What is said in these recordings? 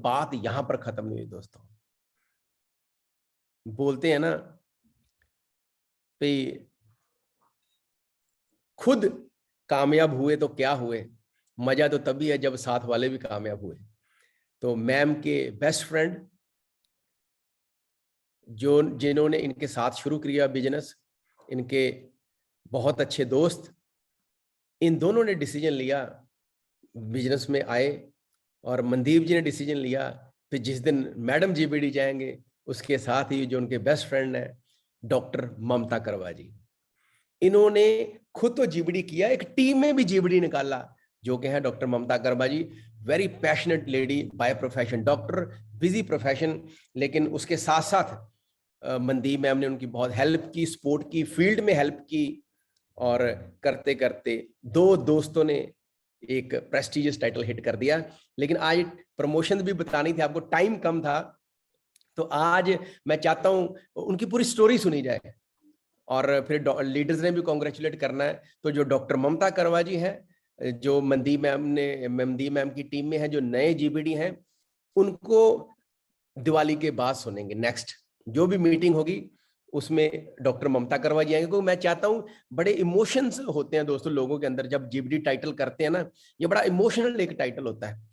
बात यहां पर खत्म नहीं हुई दोस्तों। बोलते हैं ना भाई, खुद कामयाब हुए तो क्या हुए, मजा तो तभी है जब साथ वाले भी कामयाब हुए। तो मैम के बेस्ट फ्रेंड जो जिन्होंने इनके साथ शुरू किया बिजनेस, इनके बहुत अच्छे दोस्त, इन दोनों ने डिसीजन लिया, बिजनेस में आए। और मनदीप जी ने डिसीजन लिया फिर जिस दिन मैडम जीबीडी जाएंगे उसके साथ ही जो उनके बेस्ट फ्रेंड है डॉक्टर ममता करवा जी, इन्होंने खुद तो जीबीडी किया, एक टीम में भी जीबीडी निकाला, जो कि है doctor Mamta Karwa ji. Very passionate lady by profession, doctor, busy profession, लेकिन उसके साथ साथ मनदीप मैम ने उनकी बहुत हेल्प की, स्पोर्ट की, फील्ड में हेल्प की। और करते करते दो दोस्तों ने एक प्रेस्टिजियस टाइटल हिट कर दिया। लेकिन आज प्रमोशन भी बतानी थी आपको, टाइम कम था, तो आज मैं चाहता हूं उनकी पूरी स्टोरी सुनी जाए और फिर लीडर्स ने भी कॉन्ग्रेचुलेट करना है। तो जो डॉक्टर ममता करवा जी है, जो मनदीप मैम की टीम में है, जो नए जीबीडी हैं, उनको दिवाली के बाद सुनेंगे। नेक्स्ट जो भी मीटिंग होगी उसमें डॉक्टर ममता करवा जी आएंगे, क्योंकि मैं चाहता हूं, बड़े इमोशंस होते हैं दोस्तों लोगों के अंदर जब जीबीडी टाइटल करते हैं ना, ये बड़ा इमोशनल एक टाइटल होता है।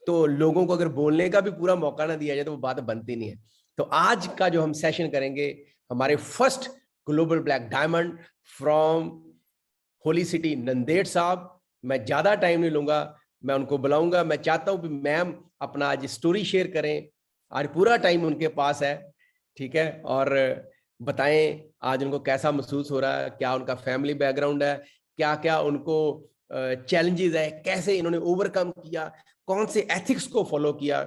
तो लोगों को अगर बोलने का भी पूरा मौका ना दिया जाए तो वो बात बनती नहीं है। तो आज का जो हम सेशन करेंगे, हमारे first global black diamond from holy city Nanded साहब, मैं ज्यादा टाइम नहीं लूंगा, मैं उनको बुलाऊंगा। मैं चाहता हूं कि मैम अपना आज स्टोरी शेयर करें, आज पूरा टाइम उनके पास है, ठीक है, और बताएं आज उनको कैसा महसूस हो रहा है, क्या उनका फैमिली बैकग्राउंड है, क्या क्या उनको चैलेंजेस है, कैसे इन्होंने ओवरकम किया, कौन से एथिक्स को फॉलो किया।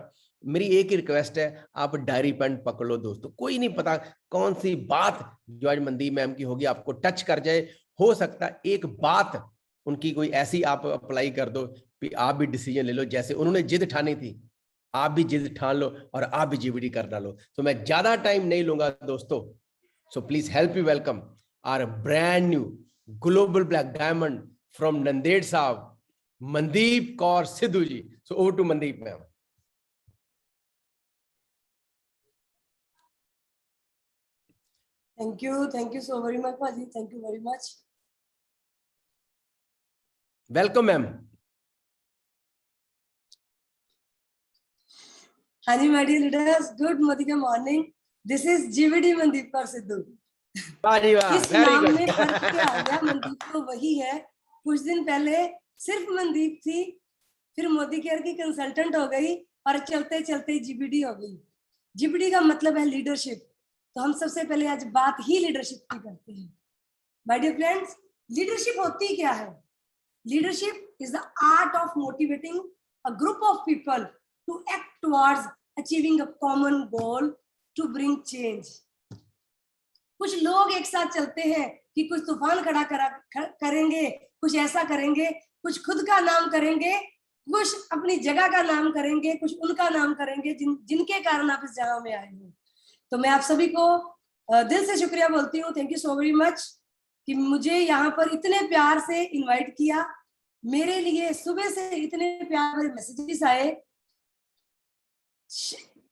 मेरी एक ही रिक्वेस्ट है, आप डायरी पेन पकड़ लो दोस्तों, कोई नहीं पता कौन सी बात जो आज मनदीप मैम की होगी आपको टच कर जाए। हो सकता है एक बात उनकी कोई ऐसी आप अप्लाई कर दो कि आप भी डिसीजन ले लो, जैसे उन्होंने जिद ठानी थी, आप भी जिद ठान लो और आप भी जीबीडी कर डालो। तो मैं ज्यादा टाइम नहीं लूंगा दोस्तों, so please help you welcome our brand new global black diamond from Nanded साहब, Mandeep Kaur Sidhu ji. So over to Mandeep ma'am. Thank you so very much, Paji. Thank you very much. Welcome ma'am. हाँ जी, my dear leaders, good morning. This is GVD Mandeep Kaur Sidhu. इस नाम में फर्क क्या आ गया? मनदीप तो वही है। कुछ दिन पहले सिर्फ मनदीप थी, फिर मोदी केयर की कंसल्टेंट हो गई और चलते चलते जीबीडी हो गई। जीबीडी का मतलब है लीडरशिप, तो हम सबसे पहले आज बात ही लीडरशिप की करते हैं। माय डियर फ्रेंड्स, लीडरशिप होती क्या है? Leadership is the art of motivating a group of people to act towards achieving a common goal to bring change. कुछ लोग एक साथ चलते हैं कि कुछ तूफान खड़ा करेंगे, कुछ ऐसा करेंगे, कुछ खुद का नाम करेंगे, कुछ अपनी जगह का नाम करेंगे, कुछ उनका नाम करेंगे जिनके कारण आप इस जगह में आए हो। तो मैं आप सभी को दिल से शुक्रिया बोलती हूँ। Thank you so very much कि मुझे यहाँ पर इतने प्यार से इनवाइट किया। मेरे लिए सुबह से इतने प्यार भरे मैसेजेस आए,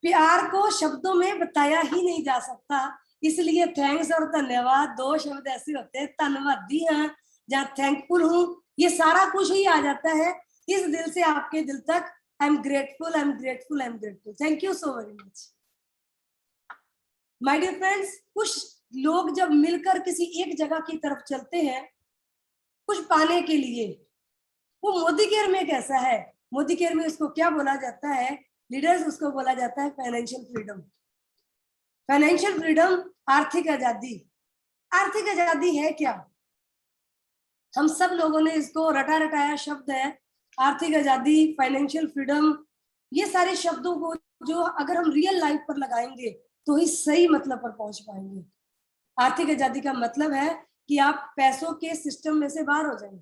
प्यार को शब्दों में बताया ही नहीं जा सकता, इसलिए थैंक्स और धन्यवाद दो शब्द ऐसे होते हैं। धन्यवादी हाँ, जहाँ थैंकफुल हूँ, ये सारा कुछ ही आ जाता है इस दिल से आपके दिल तक। I am grateful, I am grateful, I am grateful. Thank you so very much my dear friends. कुछ लोग जब मिलकर किसी एक जगह की तरफ चलते हैं कुछ पाने के लिए, वो मोदी केयर में कैसा है? मोदी केयर में उसको क्या बोला जाता है लीडर्स? उसको बोला जाता है फाइनेंशियल फ्रीडम। फाइनेंशियल फ्रीडम, आर्थिक आजादी। आर्थिक आजादी है क्या? हम सब लोगों ने इसको रटा रटाया शब्द है, आर्थिक आजादी, फाइनेंशियल फ्रीडम। ये सारे शब्दों को जो अगर हम रियल लाइफ पर लगाएंगे तो ही सही मतलब पर पहुंच पाएंगे। आर्थिक आजादी का मतलब है कि आप पैसों के सिस्टम में से बाहर हो जाएं,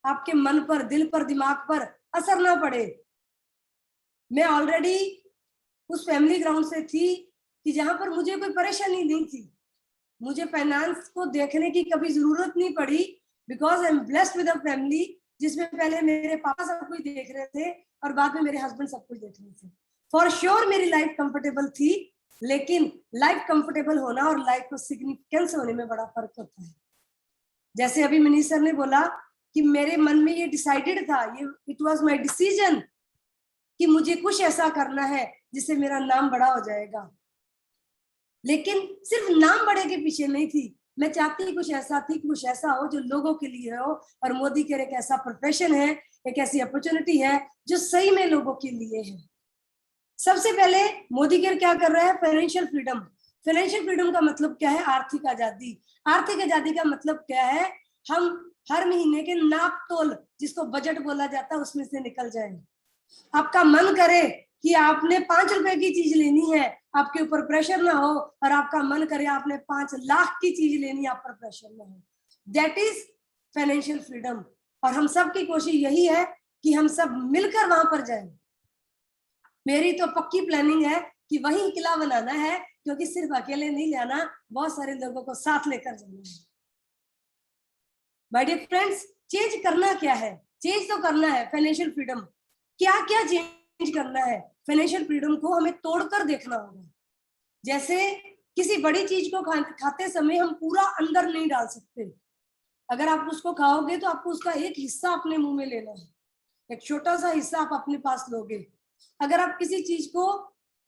आपके मन पर, दिल पर, दिमाग पर असर ना पड़े। मैं ऑलरेडी उस फैमिली ग्राउंड से थी कि जहां पर मुझे कोई परेशानी नहीं थी, मुझे फाइनेंस को देखने की कभी जरूरत नहीं पड़ी, because I am blessed with a family जिसमें पहले मेरे पापा सब कुछ देख रहे थे और बाद में मेरे हस्बैंड सब कुछ देख रहे थे। फॉर श्योर मेरी लाइफ कंफर्टेबल थी, लेकिन लाइफ कंफर्टेबल होना और लाइफ को सिग्निफिकेंस होने में बड़ा फर्क होता है। जैसे अभी मनीष सर ने बोला कि मेरे मन में ये डिसाइडेड था, ये इट वाज माय डिसीजन कि मुझे कुछ ऐसा करना है जिससे मेरा नाम बड़ा हो जाएगा। लेकिन सिर्फ नाम बड़े के पीछे नहीं थी, मैं चाहती कुछ ऐसा थी, कुछ ऐसा हो जो लोगों के लिए हो। और मोदी केयर एक ऐसा प्रोफेशन है, एक ऐसी अपॉर्चुनिटी है जो सही में लोगों के लिए है। सबसे पहले मोदी केयर क्या कर रहा है? Financial freedom. फाइनेंशियल फ्रीडम का मतलब क्या है? आर्थिक आजादी। आर्थिक आजादी का मतलब क्या है? हम हर महीने के नाप तोल, जिसको बजट बोला जाता है, उसमें से निकल जाए। आपका मन करे कि आपने 5 रुपए की चीज लेनी है, आपके ऊपर प्रेशर ना हो, और आपका मन करे आपने 5 लाख की चीज लेनी, आप पर प्रेशर ना हो। That is financial freedom. और हम सब की कोशिश यही है कि हम सब मिलकर वहां पर जाएं। मेरी तो पक्की प्लानिंग है कि वही किला बनाना है, क्योंकि सिर्फ अकेले नहीं जाना, बहुत सारे लोगों को साथ लेकर जाना है। माय डियर फ्रेंड्स, चेंज करना क्या है? चेंज तो करना है फाइनेंशियल फ्रीडम। क्या क्या चेंज करना है? फाइनेंशियल फ्रीडम को हमें तोड़कर देखना होगा। जैसे किसी बड़ी चीज को खाते समय हम पूरा अंदर नहीं डाल सकते। अगर आप उसको खाओगे तो आपको उसका एक हिस्सा अपने मुंह में लेना है, एक छोटा सा हिस्सा आप अपने पास लोगे। अगर आप किसी चीज को,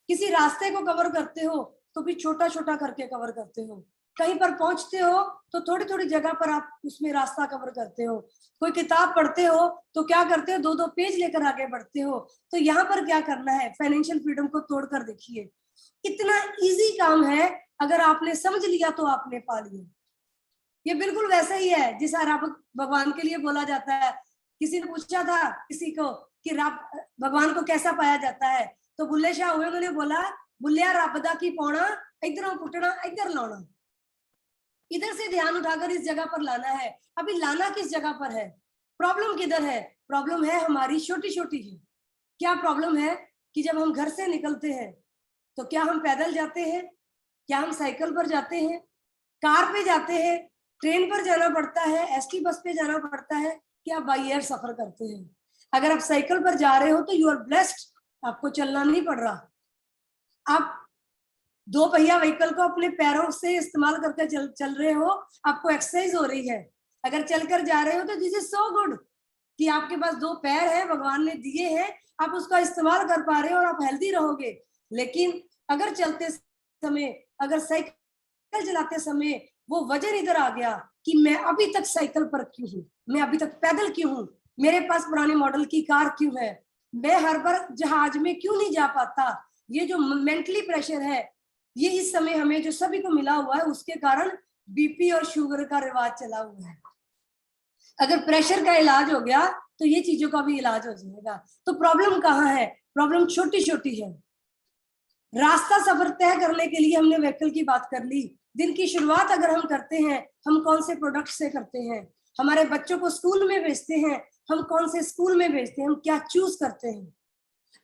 किसी रास्ते को कवर करते हो तो भी छोटा छोटा करके कवर करते हो। कहीं पर पहुंचते हो तो थोड़ी थोड़ी जगह पर आप उसमें रास्ता कवर करते हो। कोई किताब पढ़ते हो तो क्या करते हो? 2-2 पेज लेकर आगे बढ़ते हो। तो यहाँ पर क्या करना है? फाइनेंशियल फ्रीडम को तोड़कर देखिए, कितना इजी काम है। अगर आपने समझ लिया तो आपने पा लिया। ये बिल्कुल वैसा ही है जिस रब भगवान के लिए बोला जाता है। किसी ने पूछा था किसी को कि रब भगवान को कैसा पाया जाता है, तो बुल्ले शाह हुए, उन्होंने बोला, बुल्लिया रब दा की पौना, इधरों पुटना इधर लाना। इधर से ध्यान उठाकर इस जगह पर लाना है। अभी लाना किस जगह पर है? प्रॉब्लम किधर है? प्रॉब्लम है हमारी छोटी छोटी है। क्या प्रॉब्लम है? कि जब हम घर से निकलते हैं तो क्या हम पैदल जाते हैं? क्या हम साइकिल पर जाते हैं? कार पे जाते हैं? ट्रेन पर जाना पड़ता है? एसटी बस पे जाना पड़ता है? क्या बाई एयर सफर करते हैं? अगर आप साइकिल पर जा रहे हो तो यू आर ब्लेस्ड, आपको चलना नहीं पड़ रहा। आप 2 पहिया व्हीकल को अपने पैरों से इस्तेमाल करके चल रहे हो, आपको एक्सरसाइज हो रही है। अगर चलकर जा रहे हो तो दिस इज सो गुड कि आपके पास 2 पैर है, भगवान ने दिए हैं, आप उसका इस्तेमाल कर पा रहे हो और आप हेल्दी रहोगे। लेकिन अगर चलते समय, अगर साइकिल चलाते समय वो वजन इधर आ गया कि मैं अभी तक साइकिल पर क्यों हूँ, मैं अभी तक पैदल क्यों हूँ, मेरे पास पुराने मॉडल की कार क्यों है, मैं हर बार जहाज में क्यों नहीं जा पाता, ये जो मेंटली प्रेशर है, ये इस समय हमें जो सभी को मिला हुआ है, उसके कारण बीपी और शुगर का रिवाज चला हुआ है। अगर प्रेशर का इलाज हो गया तो ये चीजों का भी इलाज हो जाएगा। तो प्रॉब्लम कहाँ है? प्रॉब्लम छोटी छोटी है। रास्ता सफर तय करने के लिए हमने व्हीकल की बात कर ली। दिन की शुरुआत अगर हम करते हैं, हम कौन से प्रोडक्ट से करते हैं? हमारे बच्चों को स्कूल में भेजते हैं, हम कौन से स्कूल में भेजते हैं? हम क्या चूज करते हैं?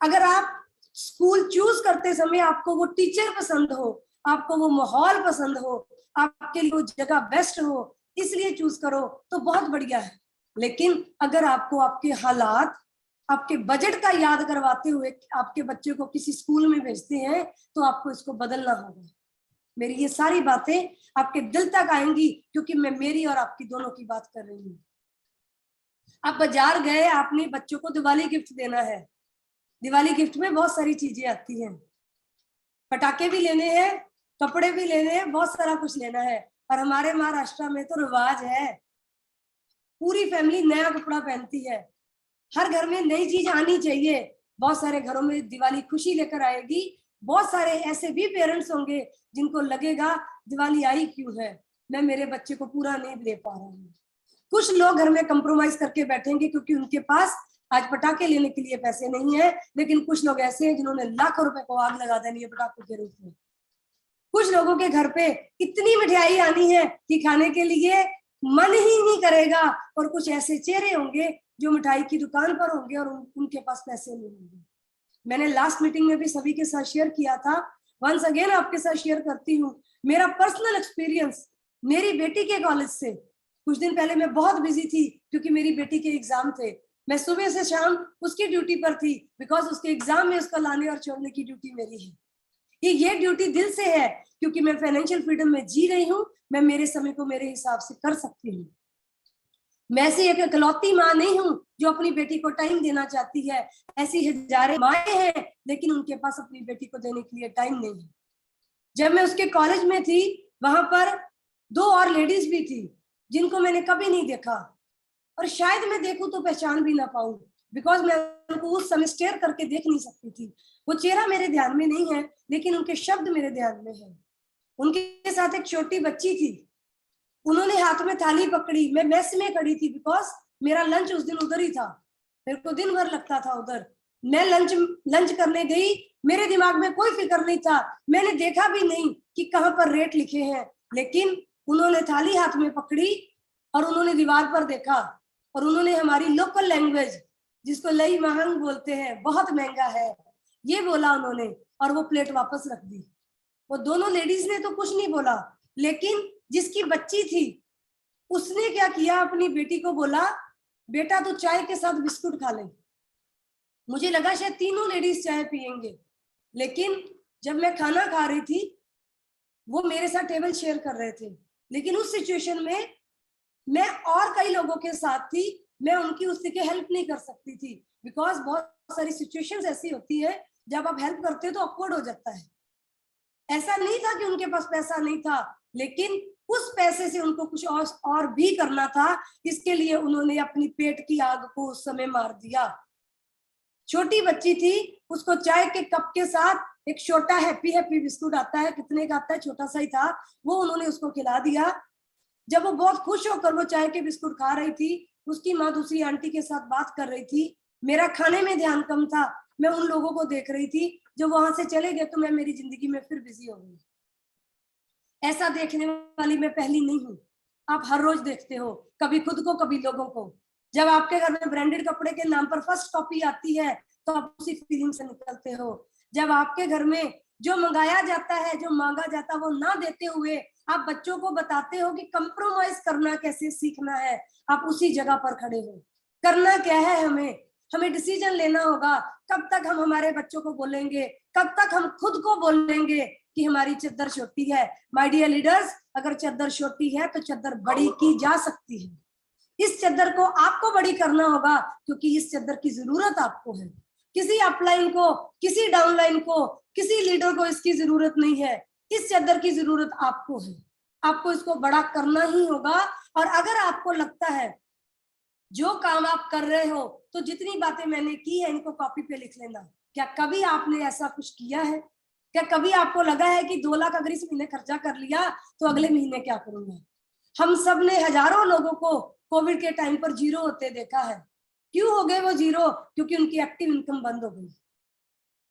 अगर आप स्कूल चूज करते समय आपको वो टीचर पसंद हो, आपको वो माहौल पसंद हो, आपके लिए वो जगह बेस्ट हो, इसलिए चूज करो तो बहुत बढ़िया है। लेकिन अगर आपको आपके हालात, आपके बजट का याद करवाते हुए आपके बच्चे को किसी स्कूल में भेजते हैं तो आपको इसको बदलना होगा। मेरी ये सारी बातें आपके दिल तक आएंगी क्योंकि मैं मेरी और आपकी दोनों की बात कर रही हूँ। आप बाजार गए, आपने बच्चों को दिवाली गिफ्ट देना है। दिवाली गिफ्ट में बहुत सारी चीजें आती हैं, पटाखे भी लेने हैं, कपड़े भी लेने हैं, बहुत सारा कुछ लेना है। और हमारे महाराष्ट्र में तो रिवाज है, पूरी फैमिली नया कपड़ा पहनती है, हर घर में नई चीज आनी चाहिए। बहुत सारे घरों में दिवाली खुशी लेकर आएगी। बहुत सारे ऐसे भी पेरेंट्स होंगे जिनको लगेगा दिवाली आई क्यों है, मैं मेरे बच्चे को पूरा नहीं दे पा रहा हूँ। कुछ लोग घर में कंप्रोमाइज करके बैठेंगे क्योंकि उनके पास आज पटाखे लेने के लिए पैसे नहीं है। लेकिन कुछ लोग ऐसे हैं जिन्होंने लाखों रुपए को आग लगा देनी है पटाखों के रूप में। कुछ लोगों के घर पे इतनी मिठाई आनी है कि खाने के लिए मन ही नहीं करेगा। और कुछ ऐसे चेहरे होंगे जो मिठाई की दुकान पर होंगे और उनके पास पैसे नहीं होंगे। मैंने लास्ट मीटिंग में भी सभी के साथ शेयर किया था, वंस अगेन आपके साथ शेयर करती हूँ। मेरा पर्सनल एक्सपीरियंस मेरी बेटी के कॉलेज से, कुछ दिन पहले मैं बहुत बिजी थी क्योंकि मेरी बेटी के एग्जाम थे। मैं सुबह से शाम उसकी ड्यूटी पर थी, बिकॉज उसके एग्जाम में उसको लाने और छोड़ने की ड्यूटी मेरी है। ये ड्यूटी दिल से है, क्योंकि मैं फाइनेंशियल फ्रीडम में जी रही हूँ। मैं मेरे समय को मेरे हिसाब से कर सकती हूँ। मैं ऐसी एक इकलौती माँ नहीं हूँ जो अपनी बेटी को टाइम देना चाहती है। ऐसी हजारों माएं हैं, लेकिन उनके पास अपनी बेटी को देने के लिए टाइम नहीं है। जब मैं उसके कॉलेज में थी, वहां पर 2 और लेडीज भी थी जिनको मैंने कभी नहीं देखा, और शायद मैं देखूं तो पहचान भी ना पाऊं, बिकॉज मैं उनको उस समय स्टेयर करके देख नहीं सकती थी। वो चेहरा मेरे ध्यान में नहीं है, लेकिन उनके शब्द मेरे ध्यान में है। उनके साथ एक छोटी बच्ची थी, उन्होंने हाथ में थाली पकड़ी। मैं मेस में खड़ी थी, बिकॉज मेरा लंच उस दिन उधर ही था, मेरे को दिन भर लगता था उधर। मैं लंच करने गई, मेरे दिमाग में कोई फिक्र नहीं था, मैंने देखा भी नहीं कि कहाँ पर रेट लिखे हैं, लेकिन उन्होंने थाली हाथ में पकड़ी और उन्होंने दीवार पर देखा, और उन्होंने हमारी लोकल लैंग्वेज, जिसको लई महंग बोलते हैं, बहुत महंगा है, ये बोला उन्होंने, और वो प्लेट वापस रख दी। वो दोनों लेडीज ने तो कुछ नहीं बोला, लेकिन जिसकी बच्ची थी उसने क्या किया, अपनी बेटी को बोला, बेटा तू चाय के साथ बिस्कुट खा ले। मुझे लगा शायद तीनों लेडीज चाय पियेंगे, लेकिन जब मैं खाना खा रही थी, वो मेरे साथ टेबल शेयर कर रहे थे, लेकिन उस सिचुएशन में मैं और कई लोगों के साथ थी, मैं उनकी उससे के हेल्प नहीं कर सकती थी, बिकॉज बहुत सारी सिचुएशंस ऐसी होती है जब आप हेल्प करते हो तो ऑकवर्ड हो जाता है। ऐसा नहीं था कि उनके पास पैसा नहीं था, लेकिन उस पैसे से उनको कुछ और भी करना था, इसके लिए उन्होंने अपनी पेट की आग को उस समय मार दिया। छोटी बच्ची थी, उसको चाय के कप के साथ एक छोटा हैप्पी हैप्पी बिस्कुट आता है, कितने का आता है, छोटा सा ही था, वो उन्होंने उसको खिला दिया। जब वो बहुत खुश होकर वो चाय के बिस्कुट खा रही थी, उसकी माँ दूसरी आंटी के साथ बात कर रही थी। मेरा खाने में ध्यान कम था, मैं उन लोगों को देख रही थी जो वहां से चले गए, तो मैं मेरी जिंदगी में फिर बिजी हो गई। ऐसा देखने वाली मैं पहली नहीं हूँ, आप हर रोज देखते हो, कभी खुद को कभी लोगों को। जब आपके घर में ब्रांडेड कपड़े के नाम पर फर्स्ट कॉपी आती है, तो आप उसी फीलिंग से निकलते हो। जब आपके घर में जो मंगाया जाता है, जो मांगा जाता है, वो ना देते हुए आप बच्चों को बताते हो कि कंप्रोमाइज करना कैसे सीखना है, आप उसी जगह पर खड़े हो। करना क्या है, हमें डिसीजन लेना होगा। कब तक हम हमारे बच्चों को बोलेंगे, कब तक हम खुद को बोलेंगे कि हमारी चद्दर छोटी है। माय डियर लीडर्स, अगर चद्दर छोटी है तो चद्दर बड़ी की जा सकती है। इस चद्दर को आपको बड़ी करना होगा, क्योंकि इस चद्दर की जरूरत आपको है। किसी अपलाइन को, किसी डाउनलाइन को, किसी लीडर को इसकी जरूरत नहीं है। इस चद्दर की जरूरत आपको है, आपको इसको बड़ा करना ही होगा। और अगर आपको लगता है जो काम आप कर रहे हो, तो जितनी बातें मैंने की है इनको कॉपी पे लिख लेना। क्या कभी आपने ऐसा कुछ किया है? क्या कभी आपको लगा है कि 2 लाख अगर इस महीने खर्चा कर लिया तो अगले महीने क्या करूंगा? हम सब ने हजारों लोगों को कोविड के टाइम पर जीरो होते देखा है। क्यों हो गए वो जीरो? क्योंकि उनकी एक्टिव इनकम बंद हो गई।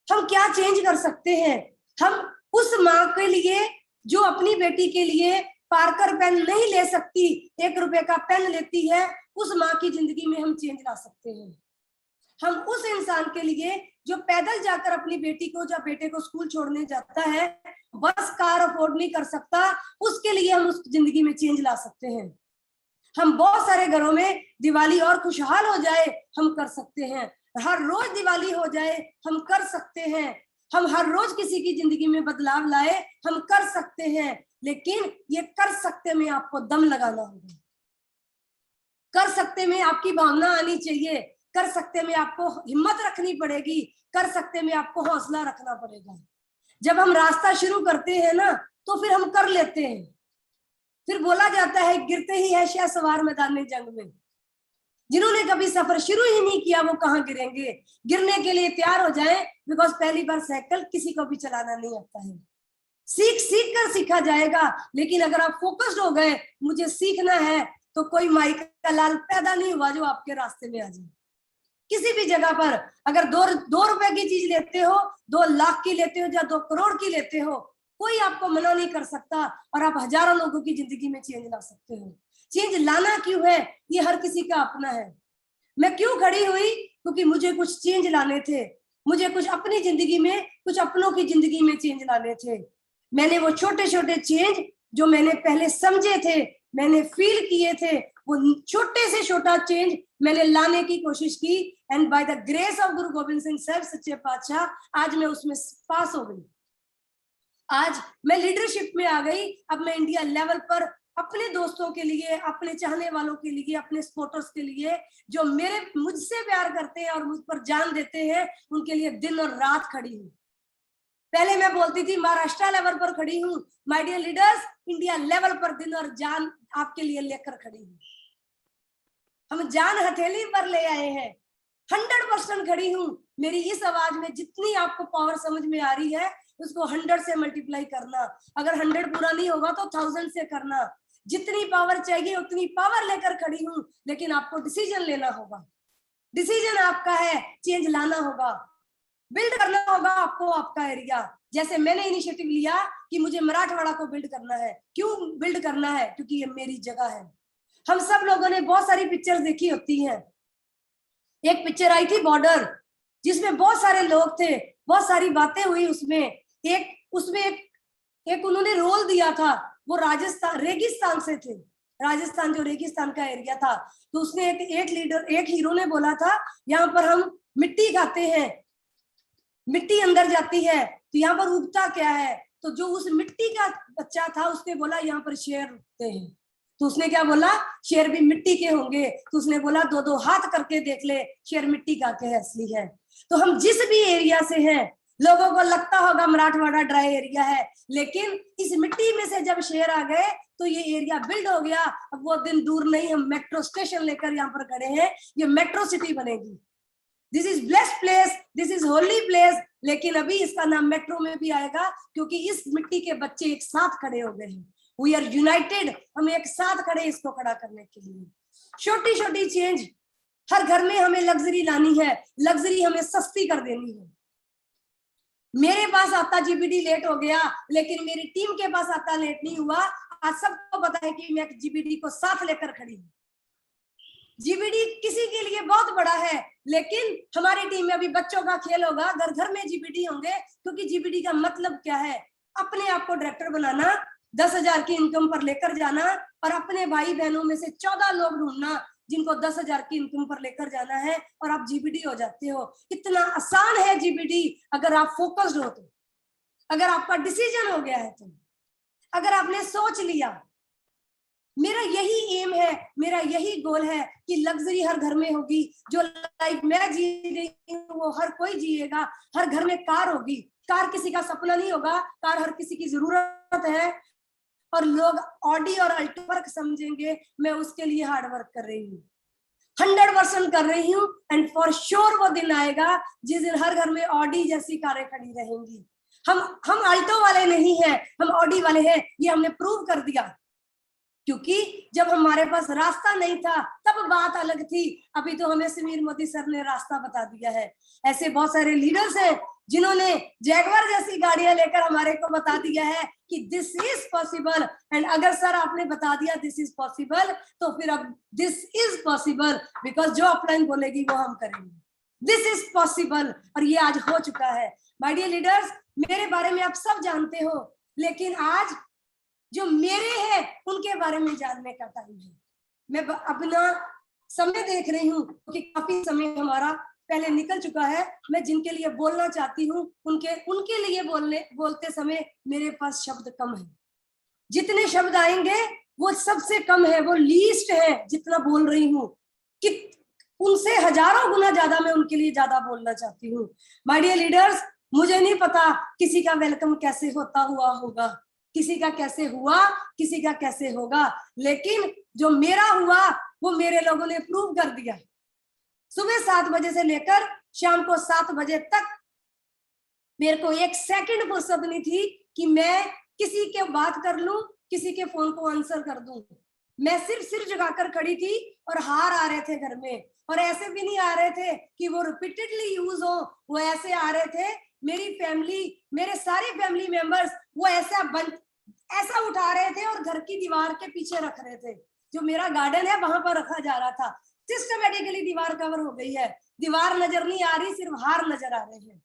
हम क्या चेंज कर सकते हैं? हम उस माँ के लिए जो अपनी बेटी के लिए पार्कर पेन नहीं ले सकती, 1 रुपए का पेन लेती है, उस माँ की जिंदगी में हम चेंज ला सकते हैं। हम उस इंसान के लिए जो पैदल जाकर अपनी बेटी को या बेटे को स्कूल छोड़ने जाता है, बस कार अफोर्ड नहीं कर सकता, उसके लिए हम उस जिंदगी में चेंज ला सकते हैं। हम बहुत सारे घरों में दिवाली और खुशहाल हो जाए, हम कर सकते हैं। हर रोज दिवाली हो जाए, हम कर सकते हैं। हम हर रोज किसी की जिंदगी में बदलाव लाए, हम कर सकते हैं। लेकिन ये कर सकते में आपको दम लगाना होगा, कर सकते में आपकी भावना आनी चाहिए, कर सकते में आपको हिम्मत रखनी पड़ेगी, कर सकते में आपको हौसला रखना पड़ेगा। जब हम रास्ता शुरू करते हैं ना, तो फिर हम कर लेते हैं। फिर बोला जाता है गिरते ही है शाह सवार मैदान जंग में। जिन्होंने कभी सफर शुरू ही नहीं किया वो कहाँ गिरेंगे? गिरने के लिए तैयार हो जाएं, बिकॉज पहली बार साइकिल किसी को भी चलाना नहीं आता है। सीख कर सीखा जाएगा, लेकिन अगर आप फोकस्ड हो गए मुझे सीखना है, तो कोई माई का लाल पैदा नहीं हुआ जो आपके रास्ते में आ जाए। किसी भी जगह पर अगर 2 रुपए की चीज लेते हो, 2 लाख की लेते हो या 2 करोड़ की लेते हो, कोई आपको मना नहीं कर सकता, और आप हजारों लोगों की जिंदगी में चेंज ला सकते हो। चेंज लाना क्यों है, ये हर किसी का अपना है। मैं क्यों खड़ी हुई? क्योंकि मुझे कुछ चेंज लाने थे, मुझे कुछ अपनी जिंदगी में, कुछ अपनों की जिंदगी में चेंज लाने थे। मैंने वो छोटे छोटे चेंज जो मैंने पहले समझे थे, मैंने फील किए थे, वो छोटे से छोटा चेंज मैंने लाने की कोशिश की, and by the grace of गुरु गोविंद सिंह साहब सच्चे पातशाह आज मैं उसमें पास हो गई। आज मैं लीडरशिप में आ गई। अब मैं इंडिया लेवल पर अपने दोस्तों के लिए, अपने चाहने वालों के लिए, अपने सपोर्टर्स के लिए, जो मुझसे प्यार करते हैं और मुझ पर जान देते हैं, उनके लिए दिन और रात खड़ी हूँ। पहले मैं बोलती थी महाराष्ट्र लेवल पर खड़ी हूँ, my dear leaders India level पर दिन और जान आपके लिए लेकर खड़ी हूँ। हम जान हथेली पर ले आए हैं, 100% खड़ी हूँ। मेरी इस आवाज में जितनी आपको पावर समझ में आ रही है, उसको 100 से मल्टीप्लाई करना। अगर 100 पूरा नहीं होगा तो 1000 से करना। जितनी पावर चाहिए उतनी पावर लेकर खड़ी हूँ, लेकिन आपको डिसीजन लेना होगा। डिसीजन आपका है, चेंज लाना होगा, बिल्ड करना होगा आपको आपका एरिया। जैसे मैंने इनिशिएटिव लिया कि मुझे मराठवाड़ा को बिल्ड करना है। क्यों बिल्ड करना है? क्योंकि ये मेरी जगह है। हम सब लोगों ने बहुत सारी पिक्चर्स देखी होती हैं। एक पिक्चर आई थी बॉर्डर, जिसमें बहुत सारे लोग थे, बहुत सारी बातें हुई उसमें। एक उन्होंने रोल दिया था, वो राजस्थान रेगिस्तान से थे। राजस्थान जो रेगिस्तान का एरिया था, तो उसने एक हीरो ने बोला था, यहाँ पर हम मिट्टी खाते हैं, मिट्टी अंदर जाती है, तो यहाँ पर उगता क्या है? तो जो उस मिट्टी का बच्चा था उसने बोला यहाँ पर शेर उगते हैं। तो उसने क्या बोला? शेर भी मिट्टी के होंगे। तो उसने बोला 2-2 हाथ करके देख ले, शेर मिट्टी का के असली है। तो हम जिस भी एरिया से हैं, लोगों को लगता होगा मराठवाड़ा ड्राई एरिया है, लेकिन इस मिट्टी में से जब शेर आ गए तो ये एरिया बिल्ड हो गया। अब वो दिन दूर नहीं, हम मेट्रो स्टेशन लेकर यहाँ पर खड़े हैं, ये मेट्रो सिटी बनेगी। This is blessed place, this is holy place, लेकिन अभी इसका नाम मेट्रो में भी आएगा, क्योंकि इस मिट्टी के बच्चे एक साथ खड़े हो गए हैं। वी आर यूनाइटेड, हम एक साथ खड़े इसको खड़ा करने के लिए। छोटी छोटी चेंज, हर घर में हमें लग्जरी लानी है, लग्जरी हमें सस्ती कर देनी है। मेरे पास आता जीबीडी लेट हो गया, लेकिन मेरी टीम के पास आता लेट नहीं हुआ। आज सबको पता है कि मैं जीबीडी को साथ लेकर खड़ी हूँ। जीबीडी किसी के लिए बहुत बड़ा है, लेकिन हमारी टीम में अभी बच्चों का खेल होगा, घर घर में जीबीडी होंगे। क्योंकि जीबीडी का मतलब क्या है? अपने आप को डायरेक्टर बनाना, 10,000 की इनकम पर लेकर जाना, और अपने भाई बहनों में से 14 लोग ढूंढना जिनको 10,000 की इनकम पर लेकर जाना है, और आप जीबीडी हो जाते हो। इतना आसान है जीबीडी, अगर आप फोकस्ड हो तो, अगर आपका डिसीजन हो गया है तो, अगर आपने सोच लिया। मेरा यही एम है, मेरा यही गोल है कि लग्जरी हर घर में होगी। जो लाइफ मैं जी रही हूँ वो हर कोई जिएगा। हर घर में कार होगी। कार किसी का सपना नहीं होगा, कार हर किसी की जरूरत है। और लोग ऑडी और अल्टो वर्क समझेंगे, मैं उसके लिए हार्ड वर्क कर रही हूँ, 100% कर रही हूँ। एंड फॉर श्योर वो दिन आएगा जिस दिन हर घर में ऑडी जैसी कारें खड़ी रहेंगी। हम अल्टो वाले नहीं हैं, हम ऑडी वाले हैं, ये हमने प्रूव कर दिया। क्योंकि जब हमारे पास रास्ता नहीं था तब बात अलग थी, अभी तो हमें समीर मोदी सर ने रास्ता बता दिया है। ऐसे बहुत सारे लीडर्स हैं जिन्होंने जैगवार जैसी गाड़ियां लेकर हमारे को बता दिया है कि दिस इज पॉसिबल। एंड अगर सर आपने बता दिया दिस इज पॉसिबल, तो फिर अब दिस इज पॉसिबल, बिकॉज जो अपलाइन बोलेगी वो हम करेंगे। दिस इज पॉसिबल, और ये आज हो चुका है। माय डियर लीडर्स, मेरे बारे में आप सब जानते हो, लेकिन आज जो मेरे हैं उनके बारे में जानने का टाइम है। मैं अपना समय देख रही हूँ कि काफी समय हमारा पहले निकल चुका है। मैं जिनके लिए बोलना चाहती हूँ उनके लिए बोलते समय मेरे पास शब्द कम है। जितने शब्द आएंगे वो सबसे कम है, वो लीस्ट है जितना बोल रही हूँ, कि उनसे हजारों गुना ज्यादा मैं उनके लिए ज्यादा बोलना चाहती हूँ। माय डियर लीडर्स, मुझे नहीं पता किसी का वेलकम कैसे होता हुआ होगा, किसी का कैसे हुआ, किसी का कैसे होगा, लेकिन जो मेरा हुआ वो मेरे लोगों ने प्रूव कर दिया। सुबह 7 बजे से लेकर शाम को 7 बजे तक मेरे को एक सेकंड फुर्सत नहीं थी कि मैं किसी के बात कर लूं, किसी के फोन को आंसर कर दूं। मैं सिर्फ सिर झुकाकर खड़ी थी और हार आ रहे थे घर में, और ऐसे भी नहीं आ रहे थे कि वो रिपीटेडली यूज हो, वो ऐसे आ रहे थे मेरी फैमिली, मेरे सारे फैमिली मेंबर्स वो ऐसा उठा रहे थे और घर की दीवार के पीछे रख रहे थे। जो मेरा गार्डन है वहां पर रखा जा रहा था। सिस्टमेटिकली दीवार कवर हो गई है, दीवार नजर नहीं आ रही, सिर्फ हार नजर आ रहे हैं।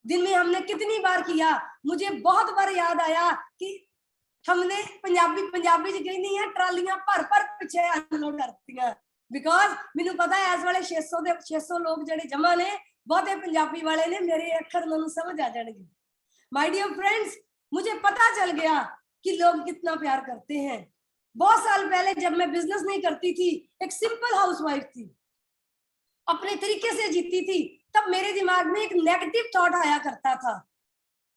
दिन में हमने कितनी बार किया, मुझे बहुत बार याद आया कि हमने पंजाबी च कही नहीं है, ट्रालियां भर पिछे अनलोड करतियां, बिकॉज मैनू पता है इस वाले 600 लोग जेडे जमा ने बहुते पंजाबी वाले ने, मेरे अखर उन्होंने समझ आ जाएंगे। माय डियर फ्रेंड्स, मुझे पता चल गया कि लोग कितना प्यार करते हैं। बहुत साल पहले जब मैं बिजनेस नहीं करती थी, एक सिंपल हाउसवाइफ थी, अपने तरीके से जीती थी, तब मेरे दिमाग में एक नेगेटिव थॉट आया करता था।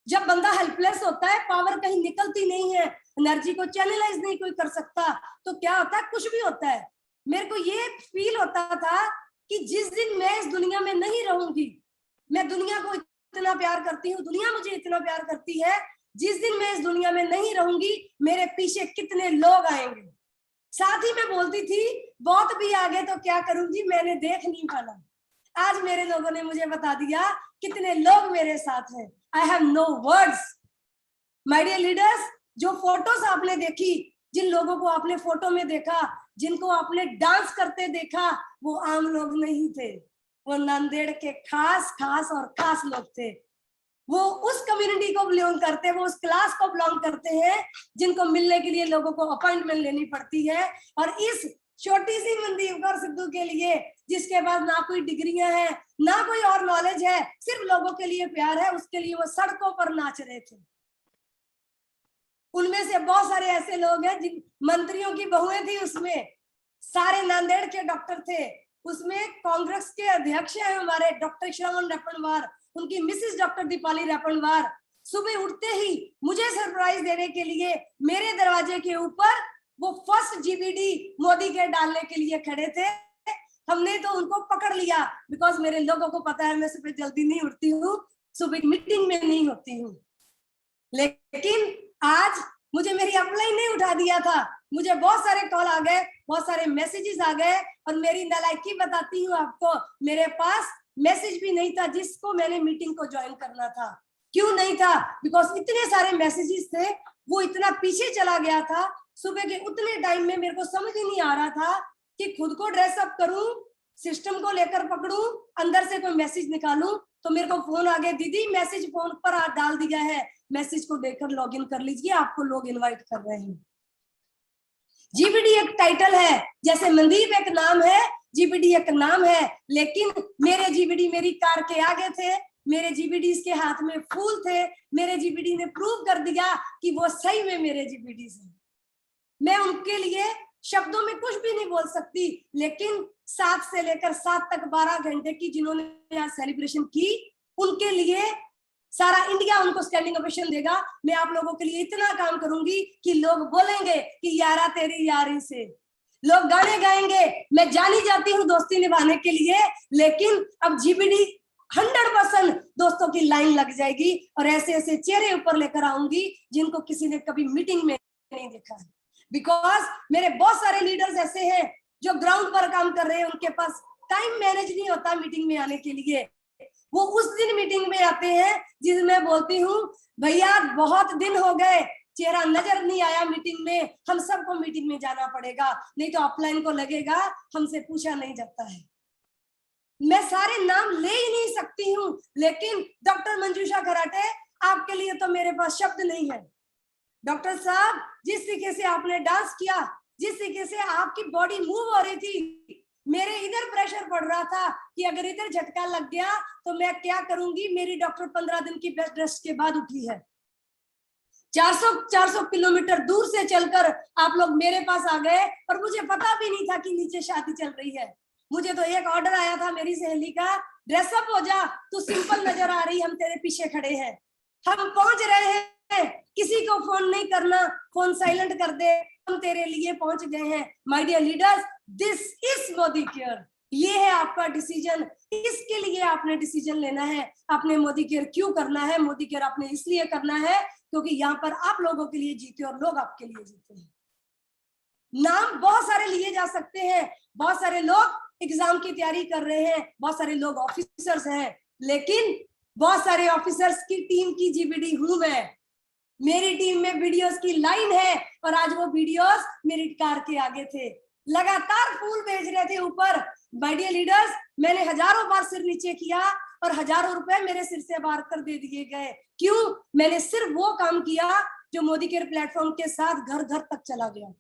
जब बंदा हेल्पलेस होता है, पावर कहीं निकलती नहीं है, एनर्जी को चैनलाइज नहीं कोई कर सकता, तो क्या होता है, कुछ भी होता है। मेरे को ये फील होता था कि जिस दिन मैं इस दुनिया में नहीं रहूंगी, मैं दुनिया को इतना प्यार करती हूँ, दुनिया मुझे इतना प्यार करती है, जिस दिन मैं इस दुनिया में नहीं रहूंगी मेरे पीछे कितने लोग आएंगे। साथ ही मैं बोलती थी बहुत भी आगे तो क्या करूंगी, मैंने देख नहीं पाना। आज मेरे लोगों ने मुझे बता दिया कितने लोग मेरे साथ हैं। I have no words. My dear leaders, जो फोटोज आपने देखी, जिन लोगों को आपने फोटो में देखा, जिनको आपने डांस करते देखा, वो आम लोग नहीं थे, वो नांदेड़ के खास और खास लोग थे। वो उस कम्युनिटी को बिलोंग करते हैं, वो उस क्लास को बिलोंग करते हैं जिनको मिलने के लिए लोगों को अपॉइंटमेंट लेनी पड़ती है। और इस छोटी सी मनदीप कौर सिद्धू के लिए, जिसके पास ना कोई डिग्रियां हैं, ना कोई और नॉलेज है, सिर्फ लोगों के लिए प्यार है, उसके लिए वो सड़कों पर नाच रहे थे। उनमें से बहुत सारे ऐसे लोग हैं जिन मंत्रियों की बहुएं थी, उसमें सारे नांदेड़ के डॉक्टर थे, उसमें कांग्रेस के अध्यक्ष हैं हमारे डॉक्टर श्रवण रेपणवार, उनकी मिसेस डॉक्टर दीपाली रेपणवार सुबह उठते ही मुझे सरप्राइज देने के लिए मेरे दरवाजे के ऊपर वो फर्स्ट जीबीडी मोदी के डालने के लिए खड़े थे। हमने तो उनको पकड़ लिया, बिकॉज मेरे लोगों को पता है मैं सुबह जल्दी नहीं उठती हूँ, सुबह मीटिंग में नहीं होती हूँ। लेकिन आज मुझे मेरी अपलाइन ने उठा दिया था, मुझे बहुत सारे कॉल आ गए, बहुत सारे मैसेजेस आ गए, और मेरी नालायकी बताती हूँ आपको, मेरे पास मैसेज भी नहीं था जिसको मैंने मीटिंग को ज्वाइन करना था। क्यों नहीं था? बिकॉज इतने सारे मैसेजेस थे, वो इतना पीछे चला गया था। सुबह के उतने टाइम में मेरे को समझ ही नहीं आ रहा था कि खुद को ड्रेसअप करूं, सिस्टम को लेकर पकड़ूं, अंदर से कोई मैसेज निकालूं। तो मेरे को फोन आ गया, दीदी मैसेज फोन पर डाल दिया है, मैसेज को देखकर लॉगिन कर लीजिए, आपको लोग इनवाइट कर रहे हैं। जीबीडी एक टाइटल है, जैसे मनदीप एक नाम है, जीबीडी एक नाम है, लेकिन मेरे जीबीडी मेरी कार के आगे थे, मेरे जीबीडी के हाथ में फूल थे, मेरे जीबीडी ने प्रूव कर दिया कि वो सही में मेरे जीबीडी हैं। मैं उनके लिए शब्दों में कुछ भी नहीं बोल सकती, लेकिन 7 से लेकर 7 तक 12 घंटे की जिन्होंने आज सेलिब्रेशन की, उनके लिए सारा इंडिया उनको स्टैंडिंग ओवेशन देगा। मैं आप लोगों के लिए इतना काम करूंगी कि लोग बोलेंगे कि यारा तेरी यारी से, लोग गाने गाएंगे। मैं जानी जाती हूँ दोस्ती निभाने के लिए, लेकिन अब जीबीडी 100% दोस्तों की लाइन लग जाएगी, और ऐसे ऐसे चेहरे ऊपर लेकर आऊंगी जिनको किसी ने कभी मीटिंग में नहीं देखा है। बिकॉज मेरे बहुत सारे लीडर्स ऐसे हैं जो ग्राउंड पर काम कर रहे हैं, उनके पास टाइम मैनेज नहीं होता मीटिंग में आने के लिए। वो उस दिन मीटिंग में आते हैं जिसमें बोलती हूँ, भैया बहुत दिन हो गए, चेहरा नजर नहीं आया मीटिंग में, हम सबको मीटिंग में जाना पड़ेगा, नहीं तो अपलाइन को लगेगा हमसे पूछा नहीं जाता है। मैं सारे नाम ले ही नहीं सकती हूँ, लेकिन डॉक्टर मंजूषा खराटे, आपके लिए तो मेरे पास शब्द नहीं है। डॉक्टर साहब, जिस तरीके से आपने डांस किया, जिस तरीके से आपकी बॉडी मूव हो रही थी, मेरे इधर प्रेशर पड़ रहा था कि अगर इधर झटका लग गया तो मैं क्या करूंगी। मेरी डॉक्टर 15 दिन की बेड रेस्ट के बाद उठी है। 400 किलोमीटर दूर से चलकर आप लोग मेरे पास आ गए, और मुझे पता भी नहीं था कि नीचे शादी चल रही है। मुझे तो एक ऑर्डर आया था मेरी सहेली का, ड्रेसअप हो जा, तू सिंपल नजर आ रही, हम तेरे पीछे खड़े हैं। हम पहुंच रहे हैं, किसी को फोन नहीं करना, फोन साइलेंट कर दे, हम तेरे लिए पहुंच गए हैं। My dear leaders, this is Modicare. ये है आपका डिसीजन, इसके लिए आपने डिसीजन लेना है। आपने मोदी केयर क्यों करना है? मोदी केयर आपने इसलिए करना है क्योंकि यहाँ पर आप लोगों के लिए जीते और लोग आपके लिए जीते हैं। नाम बहुत सारे लिए जा सकते हैं, बहुत सारे लोग एग्जाम की तैयारी कर रहे हैं, बहुत सारे लोग ऑफिसर्स हैं, लेकिन बहुत सारे ऑफिसर्स की टीम की जीबीडी हूं मैं। मेरी टीम में वीडियोस की लाइन है, और आज वो वीडियोस मेरी कार के आगे थे, लगातार फूल भेज रहे थे ऊपर। माय डियर लीडर्स, मैंने हजारों बार सिर नीचे किया और हजारों रुपए मेरे सिर से बाहर कर दे दिए गए। क्यों? मैंने सिर्फ वो काम किया जो मोदी केयर प्लेटफॉर्म के साथ घर घर तक चला गया।